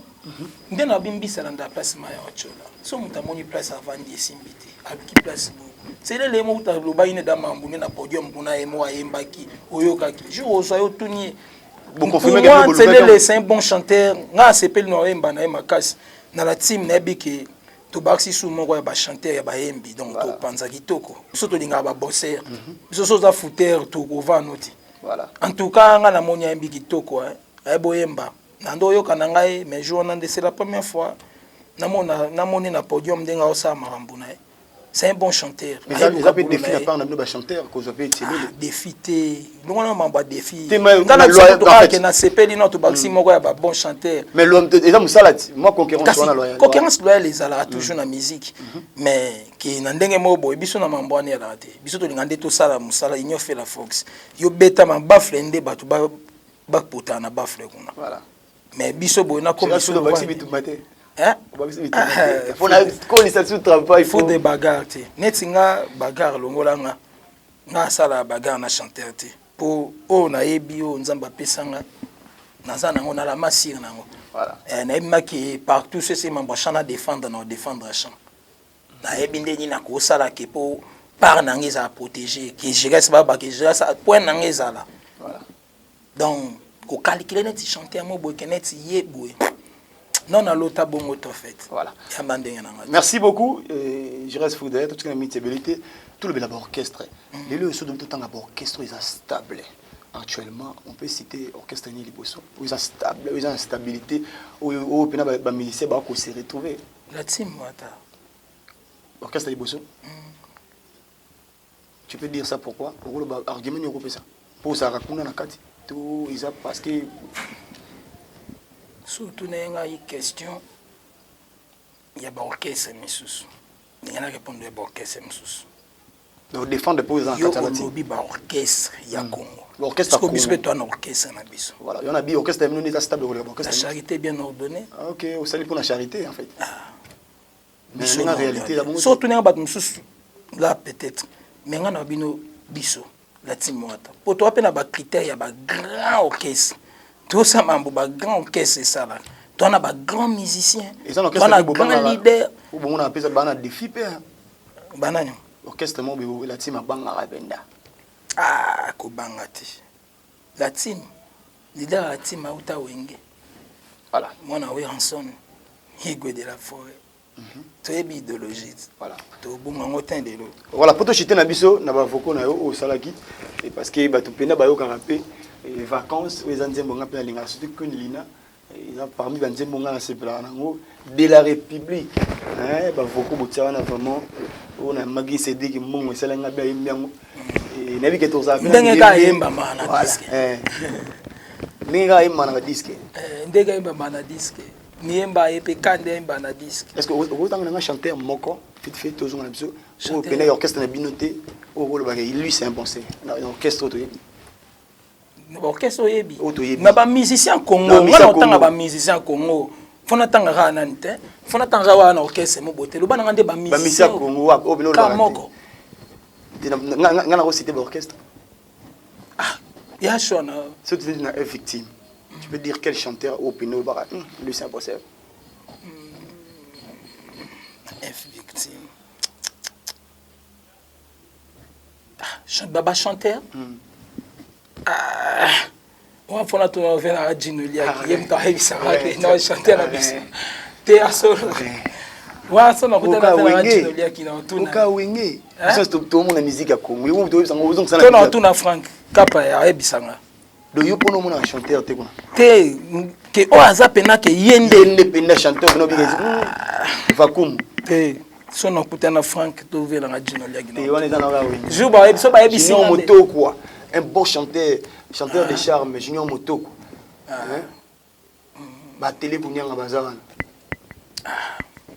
ndena bimbisa na place maya ochola so mutamoni place avant di simbité abiki place bo c'est les mots ta loba ine da mambune na podium kuna emo ayembaki oyokaki jour osayo tuni bon pour moi c'est un bon chanteur nga s'appelle no emba na makasi na la team na biki to baxi sou moko ya ba chanteur ya ba embi donc to panza kitoko so to linga ba bosser so so za fouteur to ko va noti voilà en tout cas nga na monia embi kitoko ay boyemba nando yoka na ngai mais jour na c'est la première fois na moni na podium ndenga osa marambu na c'est un bon chanteur. Mais ça peut être défi à part un chanteur que vous avez été défi non on m'a défi dans la loi que na CPD notre baxi moko ya ba bon chanteur mais l'homme déjà musalati moi concurrence na loyal concurrence loyal les ala toujours na musique mais qui na ndenge mo boy biso na mambwani ya raté biso to lingande to sala musala inyo fait la fox yo beta ma bafle nde batu ba pota na bafle kuna voilà mais biso boy na comme biso do baxi bitu maté hein faut na connaissance du travail faut des bagarres netinga bagarre longola nga sala bagarre na chanteur te pour o na yebi o nzamba pesanga naza nango na la masir nango voilà na maki partout ceci membre chana défendre chant na yebi ndeni na ko sala ke pour par nangeza protéger que je reste ba que je reste point nangeza là voilà donc ko calculer net chanteur mo boy kenet yebwe non à l'autre bon auto fait voilà merci beaucoup je reste fou d'être toute la mitabilité tout le bel orchestre les lieux sont de tout temps orchestre ils sont stables actuellement on peut citer orchestre ni liboso ils sont stables ils ont une stabilité au pena ba musicien ba ko se retrouver la team wata orchestre liboso tu peux dire ça pourquoi pour le argument ni ko ça pour ça rakuna na kati tout ils parce que surtout n'a une question il y a orchestre misusu il y a répondre à orchestre misusu donc défendre pour les encatalati yo bi orchestre ya Congo l'orchestre Congo bisbe to un orchestre na biso voilà il y en a bi orchestre nous est stable orchestre la charité bien ordonnée OK au salut pour la charité en fait mais en réalité la bonne surtout n'a ba misusu là peut-être mais ngana bino biso la timota pour toi pe na ba critère ya ba grand orchestre tout ça mambo ba grand orchestre ça là toi na ba grand musicien on a grand leader ou bon on appelle ça bana défi pe bananyo orchestre mo be la team banga rabenda ko banga ti la team leader la team auta wenge voilà mona we Hanson Higwe de la forêt très idéologie voilà to bunga ngotin de lo voilà poto chité na biso na ba voko na yo o salaki et parce que ba to pena ba yo karape et vacances les Anzembo nga pe linga surtout que Lina ils ont parmi les Anzembo nga c'est pla nango de la République hein ba voko botia na vraiment on a magi cédé que mongo sala nga ba yembiango et nabi que to za ndenge ka yemba mana disque ndenge ka yemba na disque ndenge yemba mana disque ni yemba epe kande yemba na disque est-ce que vous tanga nga chanteur moko fait toujours na biso au pena orchestre na binoté au rôle ba lui c'est un bon c'est orchestre to orchestre yebi na ba musicien Congo ngana otanga ba musicien Congo fona tanga kana nte fona tanga wana orchestre mo botelo bana ngande ba musicien Congo o bino la moko ngana ko citer l'orchestre ya shona c'est une victime tu peux dire quel chanteur au pino bara lui c'est impossible victime baba chanteur on va faire la vers la Ginolia qui aime ta hebisa non chanter la bis te asolo wa so na kutana na Ginolia qui na tuna ka wenge ça tout le monde la musique à Congo on doit ça on ça na tuna Frank kapa ya hebisa nga do yo pono mona chanteur te kuna te ke o azapena ke yende penda chanteur no bi vakum te so na kutana Frank to vers la Ginolia qui te wana na wenge juba hebisa ba hebisa moto quoi un bon chanteur de charme Junior Motoko ba télé pour nyanga bazana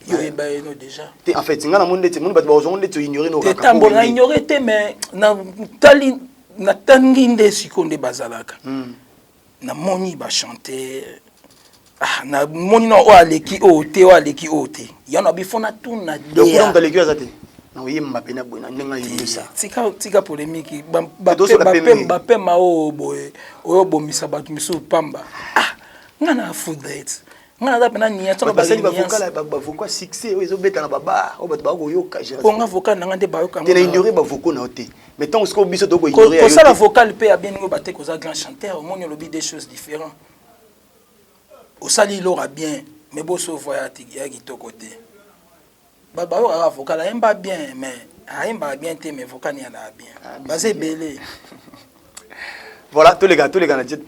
yo eba eno déjà en fait ngana monde te monde ba bazonde te ignorer no kaka tambo na ignorer te mais na tali na tangi nde sikonde bazalaka na moni ba chanter na moni no o aleki o te yana bifona tuna de donc on dans l'église azate na oyemba pena bona ndenga yimisa tika polémique ba pema o boye o bomisa batu misu pamba ngana food that nga na pena nia tsaka basali bavoka succès oyo ezobeta na baba oyo bato bakoyoka ponga vocal nanga nde bayoka te na ignorer bavoko na yo te mais ntango sikoyo biso toko ignorer kosala vocal mpe ya bien ningo bate koza grand chanteur omoni olobi des choses différentes osali ilora bien mais boso voya ya kitoko te bayokaka vocal ayemba bien mais ayembaka bien te mais vocal ni alaa bien baza ebele. Voilà, tous les gars, na jet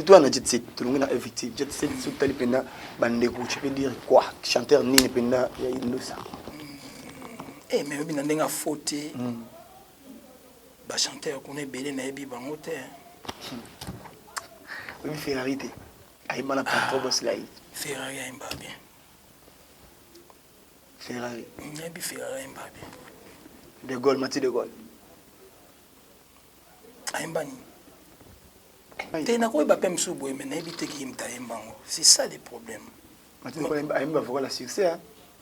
toi na jet set, tout le monde est effectif. Jet set sous tali penda bandeko, tu peux dire quoi? Chanteur ni penda ya inosa. Mais obi na ndenga faute. Ba chanteur connaît belé na ebi bango te. Obi Ferrari te. Ayima na patron boss là. Ferrari ayimba bien. Ferrari. Ebi Ferrari ayimba bien. De Gaulle, Mathieu de Gaulle. Ayimba ni. T'es na quoi bapem sous boy mais n'habite qui m'ta embango. C'est ça le problème. Ayimba voilà succès hein.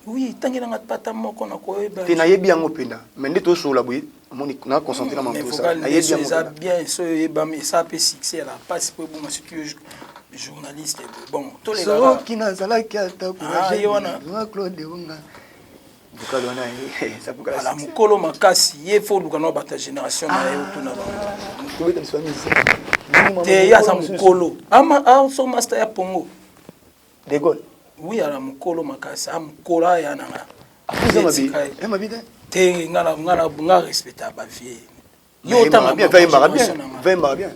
Oui, tant qu'il a pas ta moko na quoi ba. T'es na yebi yango penda. Mais ndito so la boy, moni na concentrer na mambo ça. Ayebi yango ça bien so yeba mais ça peut succès là passe pour bon surtout journaliste bon tous les gars. So kina zala ki ata courage. Ah Claude Wonga. Vocal wana ça pour la mukolo makasi ye faut luka no bata génération na yo tuna ba. Ko beta mswa mise. Te ya sa mukolo ama so master ya pongo de Gaulle oui ala mukolo makasi am kola ya nanga ma vida te ngala respecta ba vie yo tanga bien va bien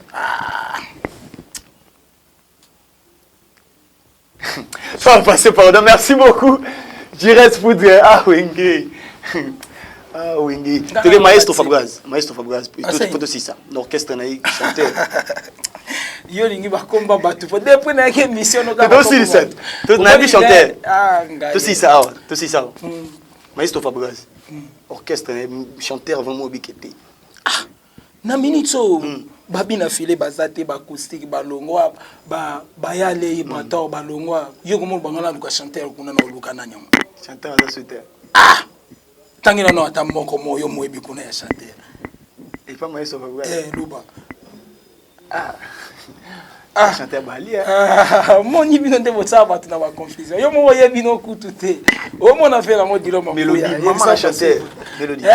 sans passer pardon merci beaucoup Jirès Foudre Wenge Wenge tu maestro Fabraz tout ça l'orchestre naï chanteur yo lingi bakomba batu po depuis na ke mission no ka tout ça tout na bi chanteur tout ça maestro Fabraz orchestre chanteur vraiment bikete na minito babi na file bazate ba acoustique balongwa ba yale bato balongwa yo komo bangala luka chanteur kuna na luka na nyama chanteur za souter tangira no ata moko moyo moyebi kuna ya chanteur et pas maestro Fabraz luba chanteur bali moni bino nde botsa batu na ba confusion yo mo yebi no kutu te o mo na faire mo dilo mo mélodie maman chanteur mélodie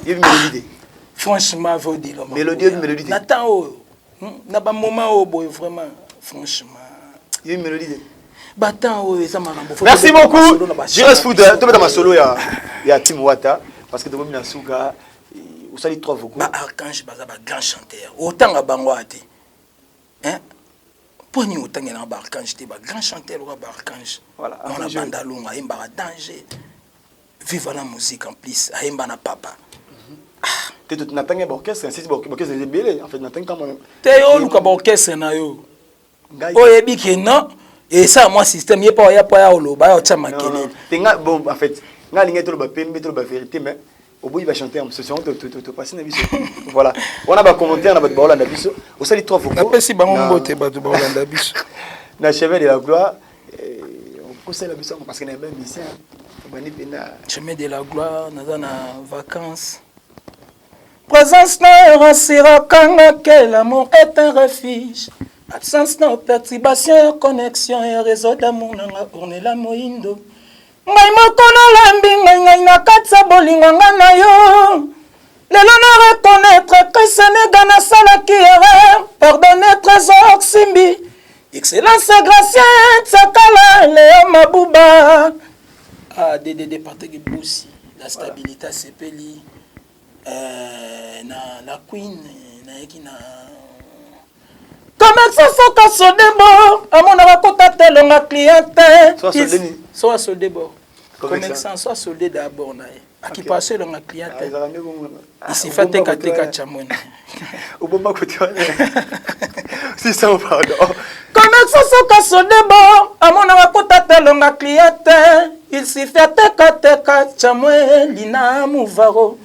il mélodie franchement vaut dire mélodie n'attends na ba moment au boy vraiment franchement il mélodie battant ça marambo merci beaucoup Jirès Foudre to beta ma solo ya Tim Wata parce que to bomina suka usali trois vocaux ba archange baza ba grand chanteur autant à bango ate hein poni autant na ba archange te ba grand chanteur ou ba archange voilà on a banda longa imba danger vive la musique en plus imba na papa te tout natanga ba orchestre c'est orchestre c'est belé en fait natanga quand te yo luka ba orchestre na yo oyebi ke non et ça moi système yé pas ya oloba ya tcha makele tenga bon en fait nga linga to ba pembe to ba vérité mais au bout il va chanter en ce son to passer na biso voilà on a ba commentaire na ba Holanda biso au sali trois vocaux après si bango mbote ba Holanda biso na chemin de la gloire on conseille la biso parce que na même mission bani pena chemin de la gloire na vacances présence na rasira kanga que l'amour est un refuge. Absence de perturbation, connexion et réseau d'amour nanga ornela moindo. Ngai mokono lambi ngai na katsa bolingo ngana yo. Lelo na reconnaître que Sénégal na sala qui erreur, pardonner trésor simbi. Excellence gracieuse sakala Léo Mabouba. Ah DDD partage boussi, la stabilité sepeli. Na queen na ekina comme ça faut qu'à se débo à mon avocata telonga cliente soit se débo comme ça soit soldé d'abord na a qui passer longa cliente ici fait teka chamona au bomba côté si ça pardon comme ça faut qu'à se débo à mon avocata telonga cliente il s'y fait teka chamona lina muvaro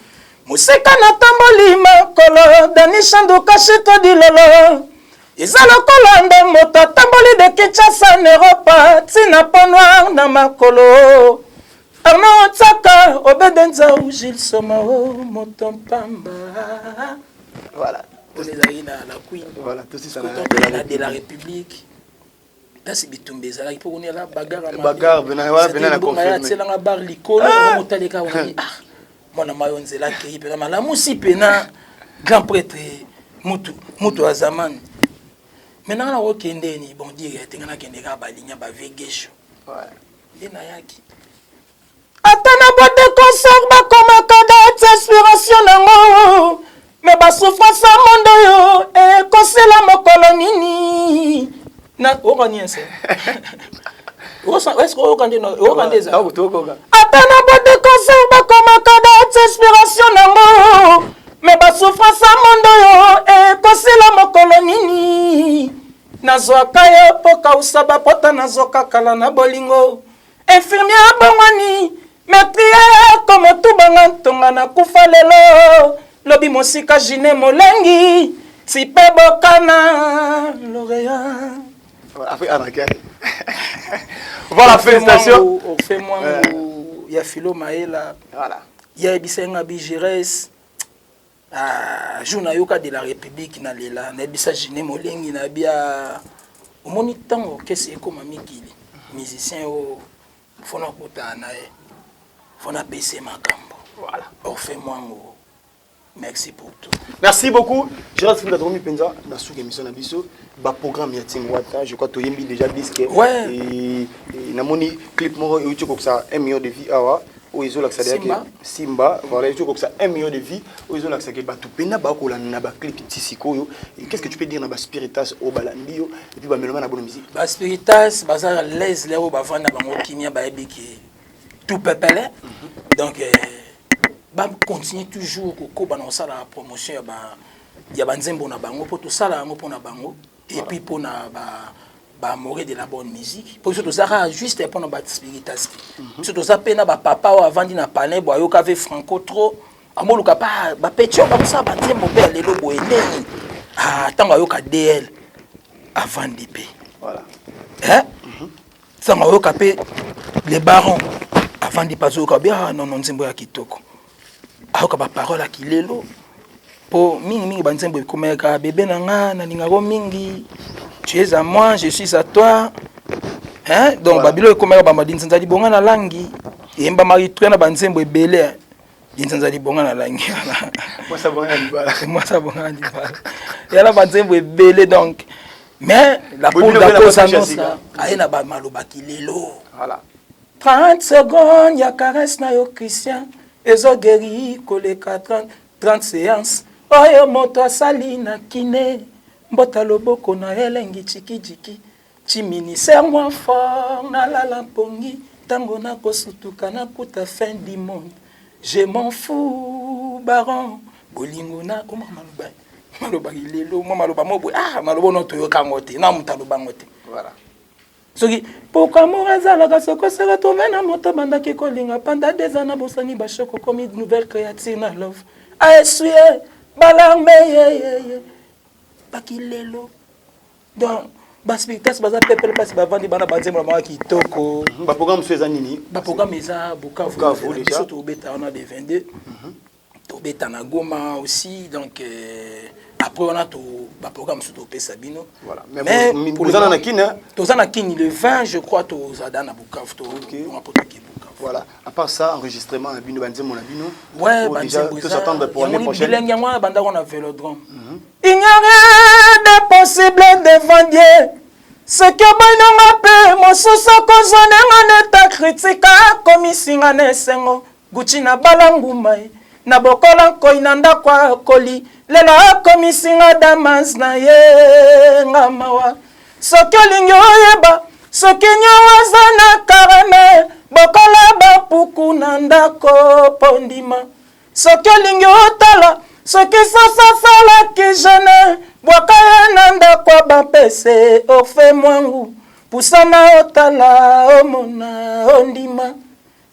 musika na tamboli makolo danishando kashito dilolo izalo kolanda moto tamboli de Kinshasa en Europe tina ponwa na makolo Arnaud Tsaka obedenza ou Gilles Somao moto pamba voilà on est là la queen voilà tout ça de la République Tasi bitumbe ezalaki mpo koni ala bagarre na confirme atielanga bar likolo omotaleka wani mwana mayo nzela akei mpena malamu si mpena grand prêtre mutu ya zamani maintenant nakokendeni bon dire tenga nakende kaka balinya bavegesho nde nayaki ata na bote concert bakomaka date inspiration nango me basouffrance ya mondo oyo ekosela mokolo nini na okaniense okandeza ata na bote concert bakomaka date inspiration nango me basouffrance ya mondo oyo ekosela mokolo nini nazwaka yo mpo kausa bapota nazokakala na bolingo infirmier abongwani metrie komotubanga ntonga na kufa lelo lobi mosika jine molengi sipe bokana lauréat voilà félicitations fait moi ya Philo Maela voilà ya bisenga bigires jour yoka de la République na lela na bisa jine molengi na bia omoni tango kesi ekoma mikili musicien o fona kota na e fona baisser makambo voilà orphe mwango merci pour tout merci beaucoup Gérald Finda Dromi Penza na sous émission na biso ba programme ya Tim Wata je crois to yembi déjà disque ouais et na moni clip moko et tu ça 1 million de vies awa o izo laksa de Simba voilà tu ça 1 million de vies o izo laksa ke batu pena ba ko la na ba clip tisiko qu'est-ce que tu peux dire na ba spiritas au balandio et puis ba meloma na bonne musique ba spiritas bazar les lero ba vanda bango kimia ba ebiki tout pepele donc ba continuer toujours ko ba na sala la promotion ya ba nzembo na bango pour tout sala ngo pona bango et puis pona ba mourir de la bonne musique pour surtout ça juste pour ba spiritas surtout ça pena ba papa o avandi na palais bo ayoka ve franco trop amoluka pa ba petio ba ça ba nzembo be lelo bo endeni tango ayoka DL avandi pe voilà tango ayoka pe les barons avandi pas ayoka bien non nzembo ya kitoko ayoka ba parole akilelo po mingi ba nzembo ekomeka bébé nanga na lingako mingi tu es à moi je suis à toi donc babilo ekomeka ba madinza nzali bonga na langi yemba mari traîna ba nzembo ebele dinza nzali bonga na langi moi ça bonga ni bala yala ba nzembo ebele donc mais la pour la cause annonce aina ba maloba kilelo voilà 30 secondes ya caresse na yo Christian ezo guéri koleka 30 séances oyo moto asali na kine mbota loboko na elengi chikijiki chimini serre-moi fort na lala pongi tango na kosutuka na kuta fin du monde je m'en fous baron bolingo na oma maloba ilelo mo maloba mobo maloba no toyoka ngote na mutaloba ngote voilà soki pourquoi morazalaka soko sera tombe na moto bandaki kolinga pendant des années bosani bashoko comme une nouvelle créature na love aessuie balarme bakilelo donc baspiritas baza pepele pasi bavandi bana banzembo na kitoko ba programme so ezanini ba programme eza Bukavu déjà to beta on a des 22 to beta na Goma aussi donc après on a to ba programme so to pesa bino voilà mais pour les na kina to za na kini le 20 je crois to za na Bukavu to on peut qui voilà à part ça enregistrement à bino banzembo na bino ouais banzembo ça s'attendre pour l'année prochaine bilingue moi banda on a Vélodrome il n'y a rien d'impossible devant Dieu ce que bononga pe mosusu kozonenga neta kritika komisinga nesengo guchi na balanguma na bokola nkoi na ndako akoli lelo komisinga damas na ye ngamawa soki olingi oyeba soki nyawaza na karame bokola bapuku na ndako pondima soki olingi otala soki sasalaki jene bwaka ye na ndako bapese ofe mwangu pusana otala omona ondima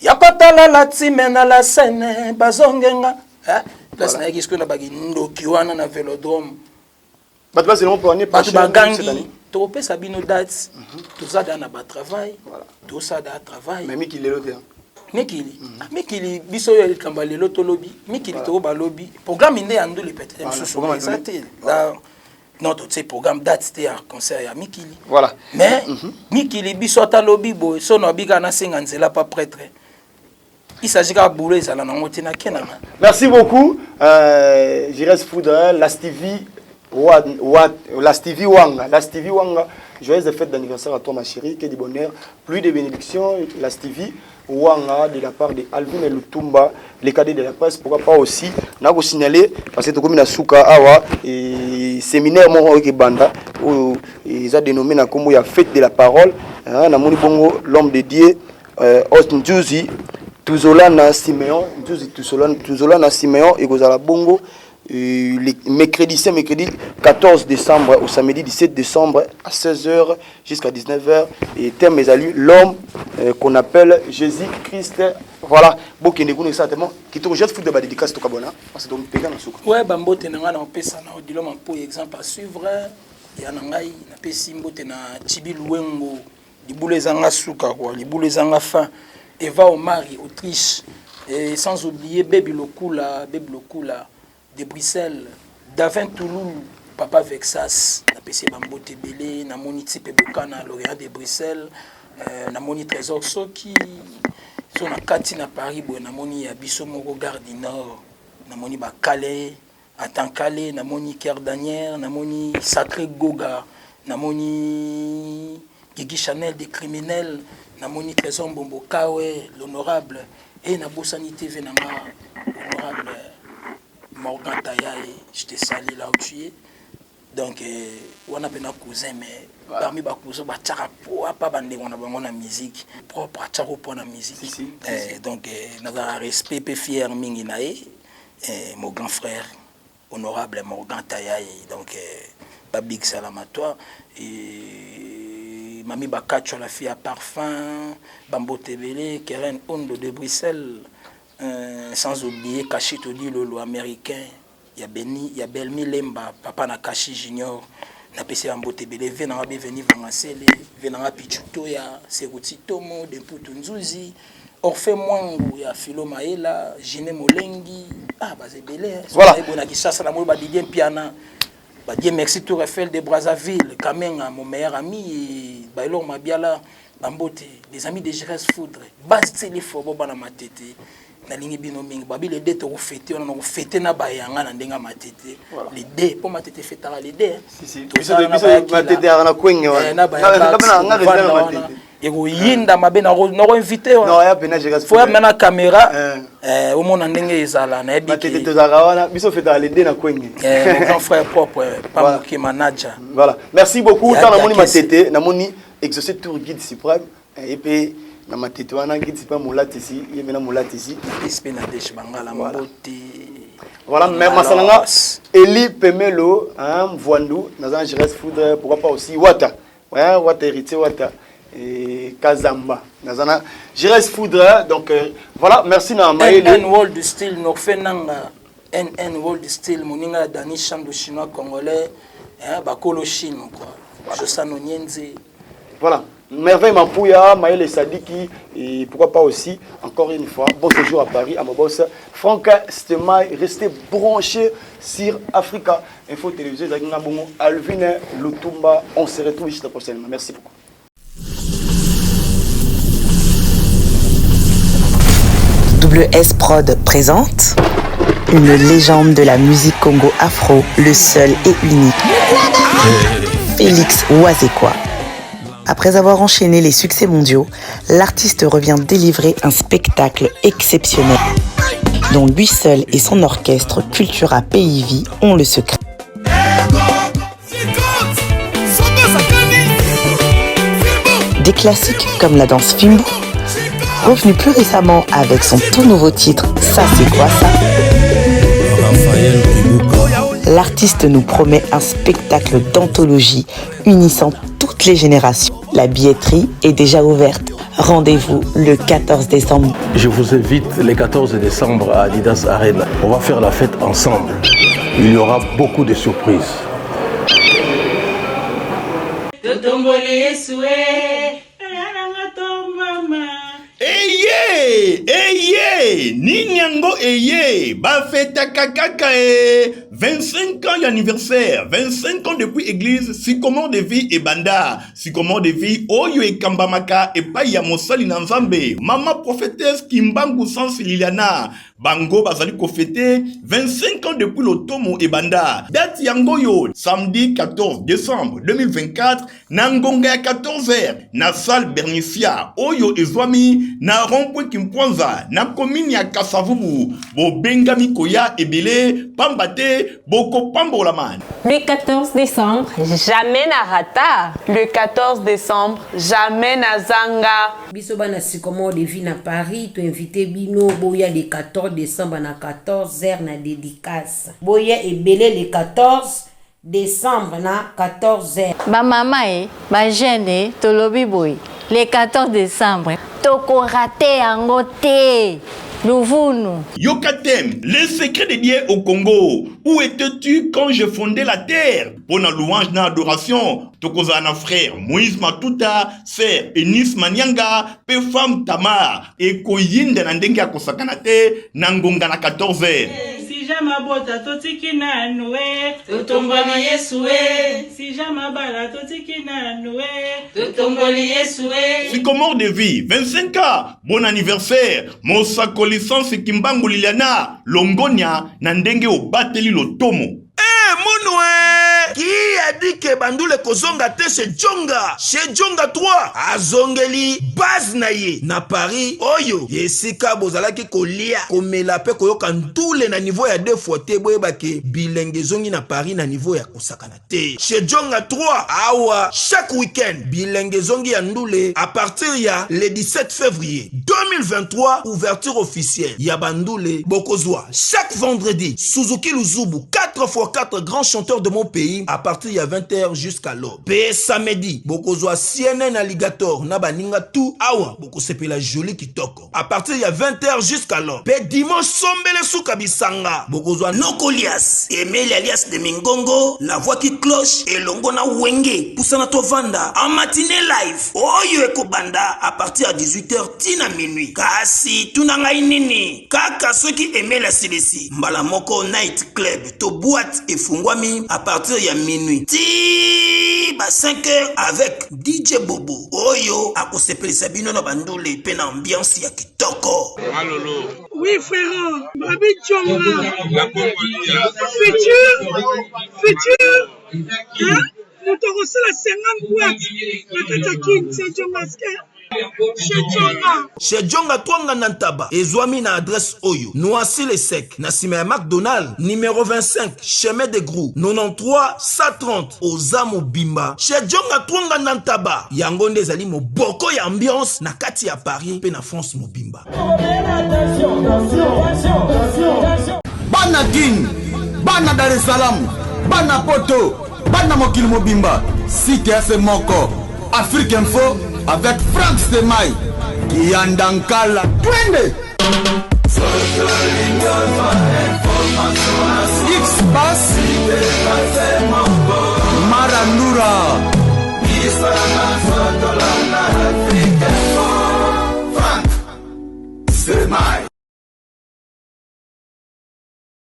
yakotala la time na la scène bazongenga place na yeki na bagi ndoki wana na Vélodrome bato bazelo pour année prochaine bagangi to pesa bino dates tozada na ba travail to sada travail mais miki lelo te mikili biso yo likamba lelo tolobi mikili to balobi programme inde ando le peut-être notre programme date c'était un concert à Mikili. Voilà. Mais Mikili biso ta lobby boy so no bika na singa nzela pas prêtre. Il s'agit de bouler ça là na ngotina kenanga. Merci beaucoup. Jires Foudre, la Stevie Wanga. Joyeuse fête d'anniversaire à toi ma chérie, que du bonheur, plus de bénédictions, la Stevie Wanga de la part de Alvin et Lutumba, les cadets de la presse, pourquoi pas aussi. N'a pas signalé parce que comme na souka awa et séminaire mon avec banda où ils ont dénommé na comme ya fête de la parole, na moni bongo l'homme de Dieu Austin Juzi Tuzolana Simeon, Tuzolana Simeon et Gozala Bongo. Mercredi 14 décembre au samedi 17 décembre à 16h jusqu'à 19h et thème mes amis l'homme qu'on appelle Jésus-Christ. Voilà, beaucoup de gens certainement qui te rejettent de la dédicace to kabona parce que donc pégan na souka. Ouais, bambote na ngana opesa na odiloma pour exemple à suivre ya nangai na pesi mbote na Tibi Luengo libule zanga souka quoi, libule zanga fin Eva Omari Autriche et sans oublier Baby Lokula de Bruxelles, Davin Toulouse, Papa Vexas, na PC Bambote Belé, na moni Tipe Bokana, Lorient de Bruxelles, na moni Trésor Soki, so na Kati na Paris, na moni Abisso Moro Gare du Nord, na moni Bakale, Atankale, na moni Kier Daniel, na moni Sacré Goga, na moni Gigi Chanel des criminels, na moni Trésor Mbombo Kawe, l'honorable, et na Bossani TV na l'honorable Morgan Tayaye, je te salue là où tu es. Donc, on a un cousin, mais parmi les cousins, on a pas de musique propre, pour la musique. Donc, on a un respect et fier, mon grand frère, honorable Morgan Tayaye. Donc, pas big salam à toi. Et Mami Bakacho, la fille à parfum, Bambo Tebele, Keren Ondo de Bruxelles. Sans oublier Kachito dit Lolo américain, il y a Belmi Lemba, Papa Nakashi Junior, na PC Ambote Bele, Venanga Beveni Vangasele, Venanga Pichuto, ya Seruti Tomo, Demputu Nzuzi, Orfe Mwangu, ya Philo Maela, Jine Molengi, Bazé Bele, voilà. Bonakishasa, la Moula Didien Piana, Badien merci Tour Eiffel de Brazzaville, Kamenga, mon meilleur ami, et Bailor Mabiala, Bambote, des amis de Jires Foudre, Bas Téléphone, Boba Matete. Na lingi bino mingi babi les deux to fêter on a fêté na bayanga na ndenga matete les deux pour matete fêtera les deux si biso matete na kwenge na bayanga et go yinda mabe na no invité non ya pena je faut mettre na caméra au monde ndenge ezala na ebi matete to zaka wana biso fêtera les deux na kwenge mon grand frère propre pas mon manager voilà merci beaucoup tant na moni matete na moni exaucer tour guide suprême et puis na matete wana ngiti pa molati ici yemena molati ici espena desh bangala mbote voilà même masalanga Eli Pemelo Mvwandu nazana Jires Foudre pourquoi pas aussi Wata Wata héritier Wata et Kazamba nazana Jires Foudre donc voilà merci na Maël World Style no fenanga NN World Style moninga Dani Chambre chinois congolais bakolo Chine quoi Josano Nyenze voilà. Merveille Mampouya, Maël et Sadiki, et pourquoi pas aussi, encore une fois, bon séjour à Paris, à mon boss, Franck Stemaï, restez branchés sur Africa Info Télévision, Alvin Lutumba, on se retrouve juste prochainement. Merci beaucoup. WS Prod présente une légende de la musique Congo afro, le seul et unique, Félix Wazekwa. Après avoir enchaîné les succès mondiaux, l'artiste revient délivrer un spectacle exceptionnel dont lui seul et son orchestre Cultura PIV ont le secret. Des classiques comme la danse Fimbu, revenu plus récemment avec son tout nouveau titre Ça c'est quoi ça? L'artiste nous promet un spectacle d'anthologie unissant toutes les générations. La billetterie est déjà ouverte. Rendez-vous le 14 décembre. Je vous invite le 14 décembre à Adidas Arena. On va faire la fête ensemble. Il y aura beaucoup de surprises. Eye, nini yango eye, bafeta kakaka 25 ans anniversaire, 25 ans depuis église, Sycomore de vie et banda, Sycomore de vie, Oyo et Kambamaka et Paya Mosali Nanzambe, Maman prophétesse Kimbangu Sans Liliana, Bango Bazali Kofete, 25 ans depuis l'Otomo et banda, date Yangoyo, samedi 14 décembre 2024, Nangonga à 14h, na salle Bernicia, Oyo et Zwami, na Rompwe Kimpwanza, na commune ya Kasavubu, Bo Bengami Koya et Bele, Pambate, Boko Pambolaman. Le 14 décembre, jamais na rata. Le 14 décembre, jamais na zanga. Biso bana Sycomore de vie na Paris, tu invité bino boya le 14 décembre na 14h na dédicace. Boya et belé le 14 décembre na 14h. Ba mama ba jeune tolobi boy. Le 14 décembre, toko raté yango te. Yokatem, le secret de Dieu au Congo. Où étais-tu quand je fondais la terre? Pour la louange na adoration, Tokozana frère Moïse Matuta, sœur Enis Manyanga, pe femme Tamar, et Koyinde Nandenga Kosakanate, Nangonga na 14h. Si jamabota totiki na noue, totomboli Yesue. Si jamabala totiki na noue, totomboli Yesue. Sycomore de vie, 25 ans, bon anniversaire, Mosako licence Kimbangu Liliana, Longonia, Nandenge au Bateli Lotomo. Monoué, qui a dit que Bandoule Kozonga te chez Djonga 3, Azongeli, Baznaye, na Paris, Oyo, Yesika Bozalaki Kolia, Komela pe Koyoka Ntoule na niveau ya 2 fois te boyebake, Bilenge Zongi na Paris na niveau ya Kosakana te. Chez Djonga 3, Awa, chaque week-end, Bilenge Zongi ya Ndoule, à partir ya le 17 février 2023, ouverture officielle, ya Bandoule, Bokozwa, chaque vendredi, Suzuki Luzubu, 4x4 grands chanteurs de mon pays, à partir de 20h jusqu'à l'aube. Pe samedi, Bokozwa CNN Alligator, Nabaninga tout, Awa, Bokosepe la jolie kitoko. À partir de 20h jusqu'à l'aube. Pe dimanche, Sombele Soukabisanga, Bokozwa Nokolias, Emile alias de Mingongo, la voix qui cloche, et Longona Wenge, Poussana Tovanda, en matinée live, Oyo Ekobanda, à partir de 18h, Tina minuit. Kasi, Tunangai Nini, Kaka, ceux qui aimaient la CDC, Mbalamoko Night Club, to boîte et Fungwami à partir de minuit. Ti ba 5h avec DJ Bobo. Oyo a kosepeli Sabino na Bandoule pena ambiance ya kitoko. Malolo. Oui frère, Babi Tchonga. La Congolia. Futur. Hein? Nous te reçons la 50 boîtes. La Katakin, c'est John Masquer. Chez Djonga Twanga Nantaba, Ezwami na adresse Oyo, Noisy le Sec, Nassime McDonald, numéro 25, chemin de Grou, 93 130, Ozamo Bimba. Chez Djonga Twanga Nantaba, Yangonde Zali mo boko ya ambiance, na kati ya Paris, pe na France mo Bimba. Bana King, Bana Dar es Salaam, Bana Poto, Bana Mokil Mobimba, Cité Moko, Afrique Info, avec Frank Stemai, Kiandankala, Twende! X-Bass, Marandura,